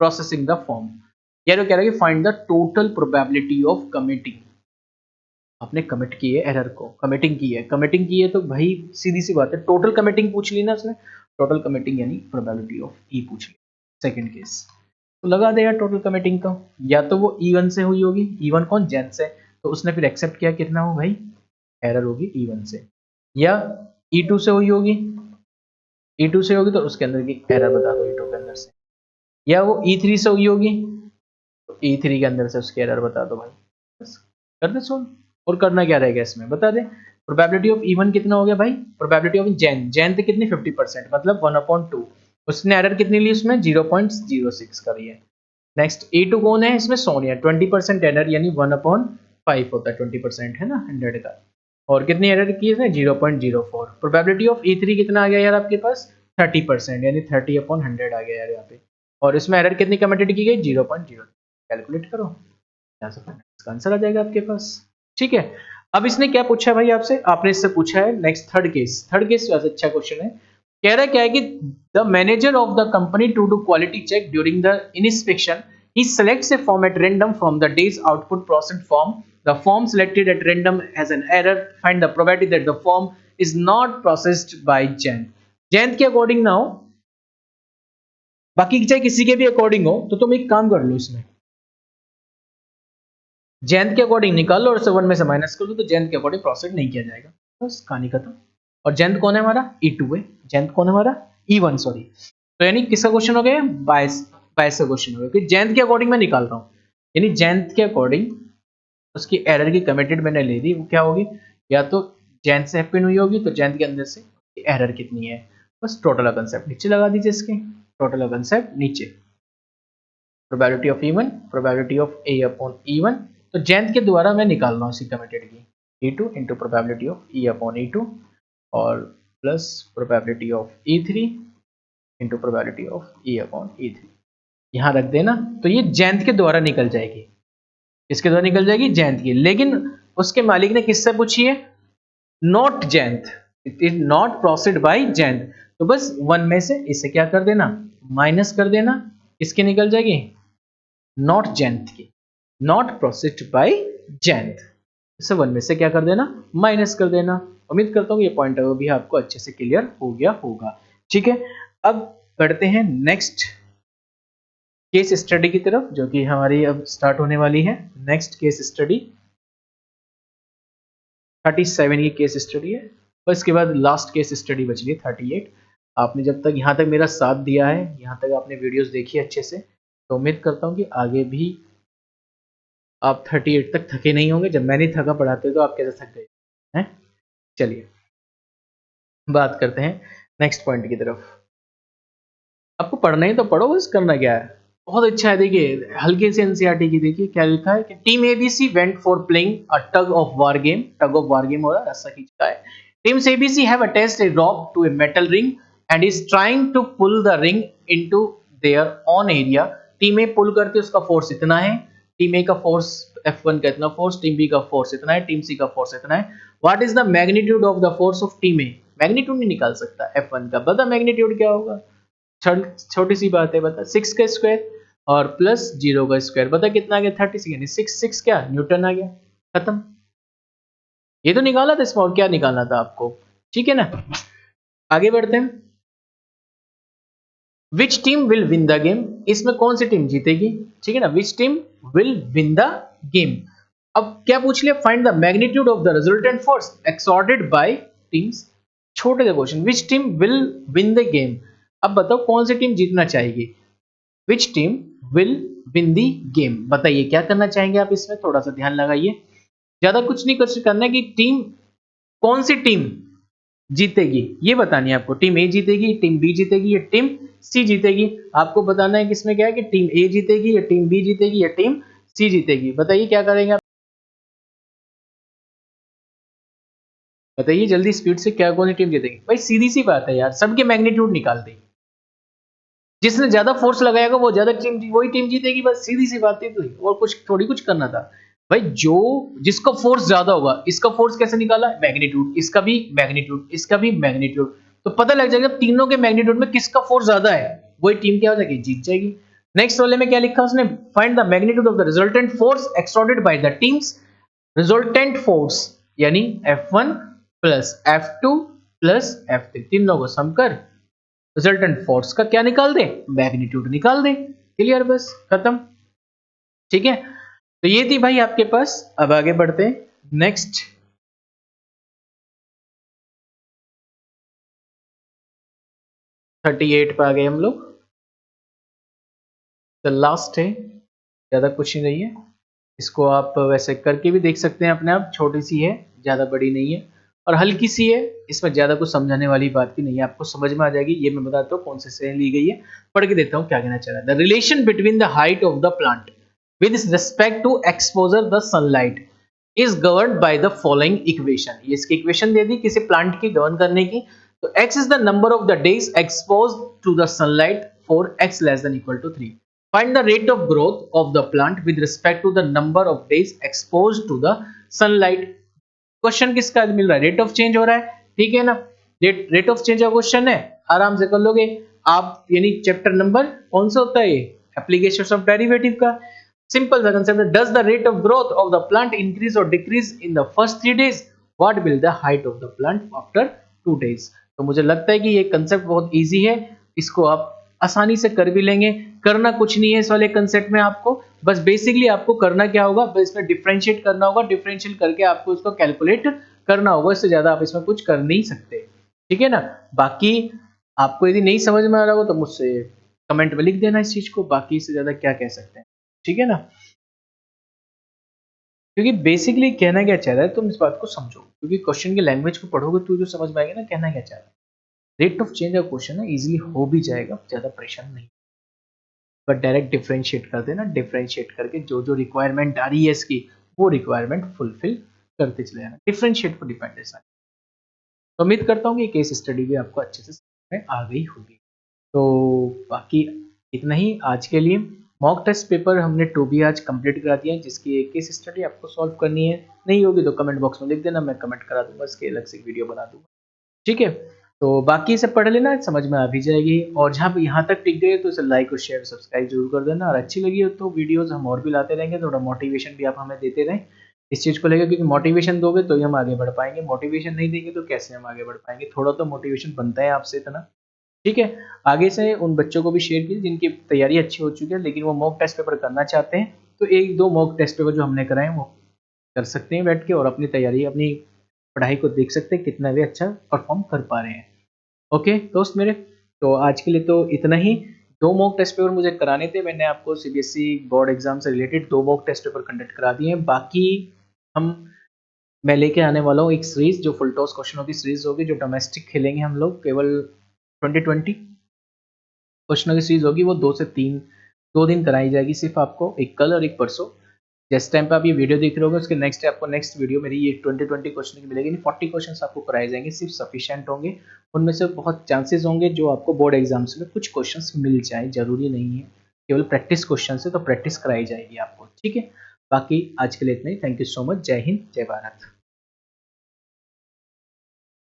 processing the form. यार कह रहा है कि find the total probability of committing, आपने कमिट की है एरर को, कमिटिंग की है तो भाई सीधी सी बात है टोटल कमिटिंग पूछ ली ना उसने, टोटल कमिटिंग यानी प्रोबेबिलिटी ऑफ ई पूछ ली। सेकंड केस तो लगा दे यार टोटल कमिटिंग का, या तो वो E1 से हुई होगी, E1 कौन जेन से, तो उसने फिर एक्सेप्ट किया कितना हो भाई एरर होगी E1 से, या E2 से हुई होगी, E2 से होगी तो उसके अंदर की एरर बता दो E2 के अंदर से, या वो E3 से हुई होगी तो E3 के अंदर से उसकी एरर बता दो भाई, बस कर दे सोल्व। और करना क्या रहेगा इसमें बता दे, प्रोबेबिलिटी ऑफ E1 कितना हो गया भाई, प्रोबेबिलिटी ऑफ जेन थे कितनी 50%, मतलब 1/2, उसने एरर कितनी ली उसमें 0.06 करी है। नेक्स्ट E2 कौन है इसमें, सोनिया, 20% एरर यानी 1/5 होता है, 20% है ना 100 का, और कितनी एरर की है 0.04। प्रोबेबिलिटी ऑफ E3 कितना आ गया यार आपके पास 30%, यानी 30/100 आ गया यार यहाँ पे, और इसमें एरर कितनी कमिटेड की गई 0.0। कैलकुलेट करो, यहाँ से इसका आंसर आ जाएगा आपके पास। ठीक है, अब इसने क्या पूछा है भाई आपसे, आपने इससे पूछा है नेक्स्ट थर्ड केस वैसे अच्छा क्वेश्चन है, कह रहा है क्या है कि the manager of the company to do quality check during the inspection he selects a form at random from the day's output processed form. The form selected at random has an error. Find the probability that the form is not processed by Jayant. Jayant के according ना हो, बाकी चाहे किसी के भी according हो, तो तुम एक काम कर लो, इसमें जैंत के अकॉर्डिंग निकाल लो और 7 में से माइनस कर लो, तो जैंत के अकॉर्डिंग प्रोसेस नहीं किया जाएगा, बस कहानी खत्म। और जैंत कौन है हमारा E2 है, जैंत कौन है हमारा E1 सॉरी, तो यानी किसका क्वेश्चन हो गया 22 का क्वेश्चन हो गया, कि जैंत के अकॉर्डिंग मैं निकाल रहा हूँ, यानी जैंत के अकॉर्डिंग उसकी एरर की कमिटेड मैंने ले दी, वो क्या होगी, या तो जैंत से हैप्पन हुई होगी, तो जैंत के अंदर से एरर कितनी है, बस टोटल कंसेप्ट नीचे लगा दीजिए, इसके टोटल कंसेप्ट नीचे, probability of E1 probability of A upon E1, तो जैंत के द्वारा मैं निकाल रहा हूँ इसी कमिटेड की E2 into probability of E upon E2 और plus probability of E3 into probability of E upon E3, यहाँ रख देना, तो ये जैंत के द्वारा निकल जाएगी, इसके द्वारा निकल जाएगी जैंत की, लेकिन उसके मालिक ने किससे पूछी है, not Jaint, it is not processed bye Jaint, तो बस 1 में से इसे क्या कर देना माइनस कर देना, इसके निकल जाएगी नॉट जैंत की, नॉट प्रोसेस्ड बाय जैंत, इसे 1 में से क्या कर देना माइनस कर देना। उम्मीद करता हूँ ये पॉइंट भी आपको अच्छे से क्लियर हो गया होगा। ठीक है, अब बढ़ते हैं नेक्स्ट केस स्टडी की तरफ, जो कि हमारी अब स्टार्ट होने वाली है। नेक्स्ट केस स्टडी 37 की केस स्टडी है, और इसके बाद लास्ट केस स्टडी बच रही है 38। आपने जब तक यहाँ तक मेरा साथ दिया है, यहाँ तक आपने वीडियोस देखी अच्छे से, तो उम्मीद करता हूँ कि आगे भी आप 38 तक थके नहीं होंगे। जब मैं नहीं थका पढ़ाते तो आप कैसे थक गए हैं। चलिए बात करते हैं नेक्स्ट पॉइंट की तरफ। आपको पढ़ना ही तो पढ़ो, बस करना क्या है, बहुत अच्छा है। देखिए हल्के से एनसीईआरटी की, देखिए क्या लिखा है कि team ABC went for playing a tug of war game, tug of war game हो रहा है, ऐसा खींचता है। Teams ABC have attached a rock to a metal ring and is trying to pull the ring into their own area. Team A pull करके उसका force इतना है, टीम ए का फोर्स F1 का इतना फोर्स, टीम बी का force इतना है, टीम सी का फोर्स इतना है। What is the magnitude of the force of team A, magnitude नहीं निकाल सकता F1 का, बता मैग्नीट्यूड क्या होगा, छोटी सी बात है, बता 6 का स्क्वायर और प्लस 0 का स्क्वायर, बता कितना आ गया 36, यानी 6 क्या न्यूटन आ गया, खत्म। ये तो निकाला था इसमें, और क्या निकालना था आपको, ठीक है ना। आगे बढ़ते हैं, which team will win the game, इसमें कौन सी टीम जीतेगी, ठीक है ना, which team will win the game. अब क्या पूछ लिया, find the magnitude of the resultant force exerted by teams, छोटे से question, which team will win the game. अब बताओ कौन सी टीम जीतना चाहेगी, which team will win the game, बताइए क्या करना चाहेंगे आप, इसमें थोड़ा सा ध्यान लगाइए, ज्यादा कुछ नहीं करना है, कि टीम कौन सी टीम जीतेगी ये बतानी है आपको, टीम ए जीतेगी, टीम बी जीतेगी या टीम सी जीतेगी, आपको बताना है कि इसमें क्या है कि टीम ए जीतेगी या टीम बी जीतेगी या टीम सी जीतेगी, बताइए क्या करेंगे आप। बताइए जल्दी स्पीड से, क्या कौन सी टीम जीतेगी? भाई सीधी सी बात है यार, सबके मैग्नीट्यूड निकाल दें, जिसने ज्यादा फोर्स लगाएगा वो ज्यादा टीम, वही टीम जीतेगी, बस सीधी सी बात है। तो और कुछ थोड़ी कुछ करना था भाई। जो जिसका फोर्स ज्यादा होगा, इसका फोर्स कैसे निकाला? मैग्नीट्यूड, इसका भी मैग्नीट्यूड, इसका भी मैग्नीट्यूड, तो पता लग जाएगा तीनों के मैग्नीट्यूड में किसका फोर्स ज्यादा है, वही टीम क्या हो जाएगी, जीत जाएगी। नेक्स्ट वाले में क्या लिखा उसने? Find the magnitude of the resultant force exerted by the teams. Resultant force यानी F1 plus F2 plus F3, तीनों को सम कर रिजल्टेंट फोर्स का क्या निकाल दे, मैग्नीट्यूड निकाल दे। क्लियर, बस खत्म। ठीक है, तो ये थी भाई आपके पास। अब आगे बढ़ते हैं नेक्स्ट। थर्टी एट पे आ गए हम लोग, द लास्ट है, ज्यादा कुछ ही नहीं है। इसको आप वैसे करके भी देख सकते हैं अपने आप, छोटी सी है, ज्यादा बड़ी नहीं है और हल्की सी है। इसमें ज्यादा कुछ समझाने वाली बात भी नहीं है, आपको समझ में आ जाएगी। ये मैं बताता हूँ कौन से ली गई है, पढ़ के देता हूँ क्या कहना चाह रहा है। The relation between the height of the plant with respect to exposure the sunlight is govern by the following equation. ये इसकी इक्वेशन दे दी किसी प्लांट की गवर्न करने की। तो x is the number of the days expose to the sunlight for x less than equal to 3। Find the rate of growth of the plant with respect to the number of days exposed to the sunlight। Question किसका मिल रहा है? Rate of change हो रहा है, ठीक है ना। Rate of change का क्वेश्चन है, आराम से कर लोगे आप। यानी चैप्टर नंबर कौन सा होता है ये? एप्लीकेशंस ऑफ डेरिवेटिव का। सिंपल सा कंसेप्ट है, does the rate of growth of the plant increase और decrease in the first 3 days, what will the height of the plant after 2 days। तो मुझे लगता है कि ये कंसेप्ट बहुत इजी है, इसको आप आसानी से कर भी लेंगे। करना कुछ नहीं है इस वाले कंसेप्ट में, आपको बस बेसिकली आपको करना क्या होगा, बस इसमें डिफरेंशिएट करना होगा। डिफरेंशिएट करके आपको इसको कैलकुलेट करना होगा, इससे ज्यादा आप इसमें कुछ कर नहीं सकते, ठीक है ना। बाकी आपको यदि नहीं समझ में आ रहा हो तो मुझसे कमेंट में लिख देना इस चीज को, बाकी इससे ज्यादा क्या कह सकते हैं, ठीक है ना। क्योंकि बेसिकली कहना क्या चाह रहा है, तुम इस बात को समझो, क्योंकि क्वेश्चन की लैंग्वेज को पढ़ोगे तो जो समझ में आएगा ना कहना क्या चाह रहा है। रेट ऑफ चेंज का क्वेश्चन है, इजीली हो भी जाएगा, ज्यादा परेशान नहीं। बट डायरेक्ट डिफरेंशिएट कर देना, डिफरेंशिएट करके जो जो रिक्वायरमेंट आ रही है इसकी, वो रिक्वायरमेंट फुलफिल करते चले जाना। डिफरेंशिएट पर डिपेंड है सारी। तो उम्मीद करता हूँ कि केस स्टडी भी आपको अच्छे से समझ में आ गई होगी। तो बाकी इतना ही आज के लिए। मॉक टेस्ट पेपर हमने 2 भी आज कंप्लीट करा दिया है, जिसकी एक केस स्टडी आपको सॉल्व करनी है। नहीं होगी तो कमेंट बॉक्स में लिख देना, मैं कमेंट करा दूंगा, इसके अलग से वीडियो बना दूंगा, ठीक है। तो बाकी इसे पढ़ लेना, समझ में आ भी जाएगी। और जहाँ यहाँ तक टिक गए तो इसे लाइक और शेयर सब्सक्राइब जरूर कर देना। और अच्छी लगी हो तो वीडियोस हम और भी लाते रहेंगे, थोड़ा मोटिवेशन भी आप हमें देते रहें इस चीज़ को लेकर, क्योंकि मोटिवेशन दोगे तो ही हम आगे बढ़ पाएंगे। मोटिवेशन नहीं देंगे तो कैसे हम आगे बढ़ पाएंगे। थोड़ा तो मोटिवेशन बनता है आपसे इतना, ठीक है। आगे से उन बच्चों को भी शेयर कीजिए जिनकी तैयारी अच्छी हो चुकी है लेकिन वो मॉक टेस्ट पेपर करना चाहते हैं, तो 1-2 मॉक टेस्ट पेपर जो हमने कराए वो कर सकते हैं बैठ के, और अपनी तैयारी, अपनी पढ़ाई को देख सकते हैं कितना वे अच्छा परफॉर्म कर पा रहे हैं। ओके दोस्त मेरे, तो आज के लिए तो इतना ही। 2 मॉक टेस्ट पेपर मुझे कराने थे, मैंने आपको सीबीएसई बोर्ड एग्जाम से related 2 mock test paper conduct करा दिए हैं। बाकी हम मैं लेके आने वाला हूँ एक सीरीज, जो फुल टॉस क्वेश्चनों की सीरीज होगी, जो डोमेस्टिक खेलेंगे हम लोग, केवल 2020 क्वेश्चनों की सीरीज होगी। वो 2 दिन कराई जाएगी सिर्फ आपको, एक कल और एक परसों। जिस टाइम पे आप ये वीडियो देख रहे होगे उसके नेक्स्ट डे आपको नेक्स्ट वीडियो मेरी ये 2020 क्वेश्चन की मिलेगी। 40 क्वेश्चन आपको कराए जाएंगे, सिर्फ सफिशिएंट होंगे। उनमें से बहुत चांसेस होंगे जो आपको बोर्ड एग्जाम्स में कुछ क्वेश्चन मिल जाए, जरूरी नहीं है, केवल प्रैक्टिस क्वेश्चन है, तो प्रैक्टिस कराई जाएगी आपको, ठीक है। बाकी आज के लिए इतना ही। Thank you so much. जय हिंद, जय भारत।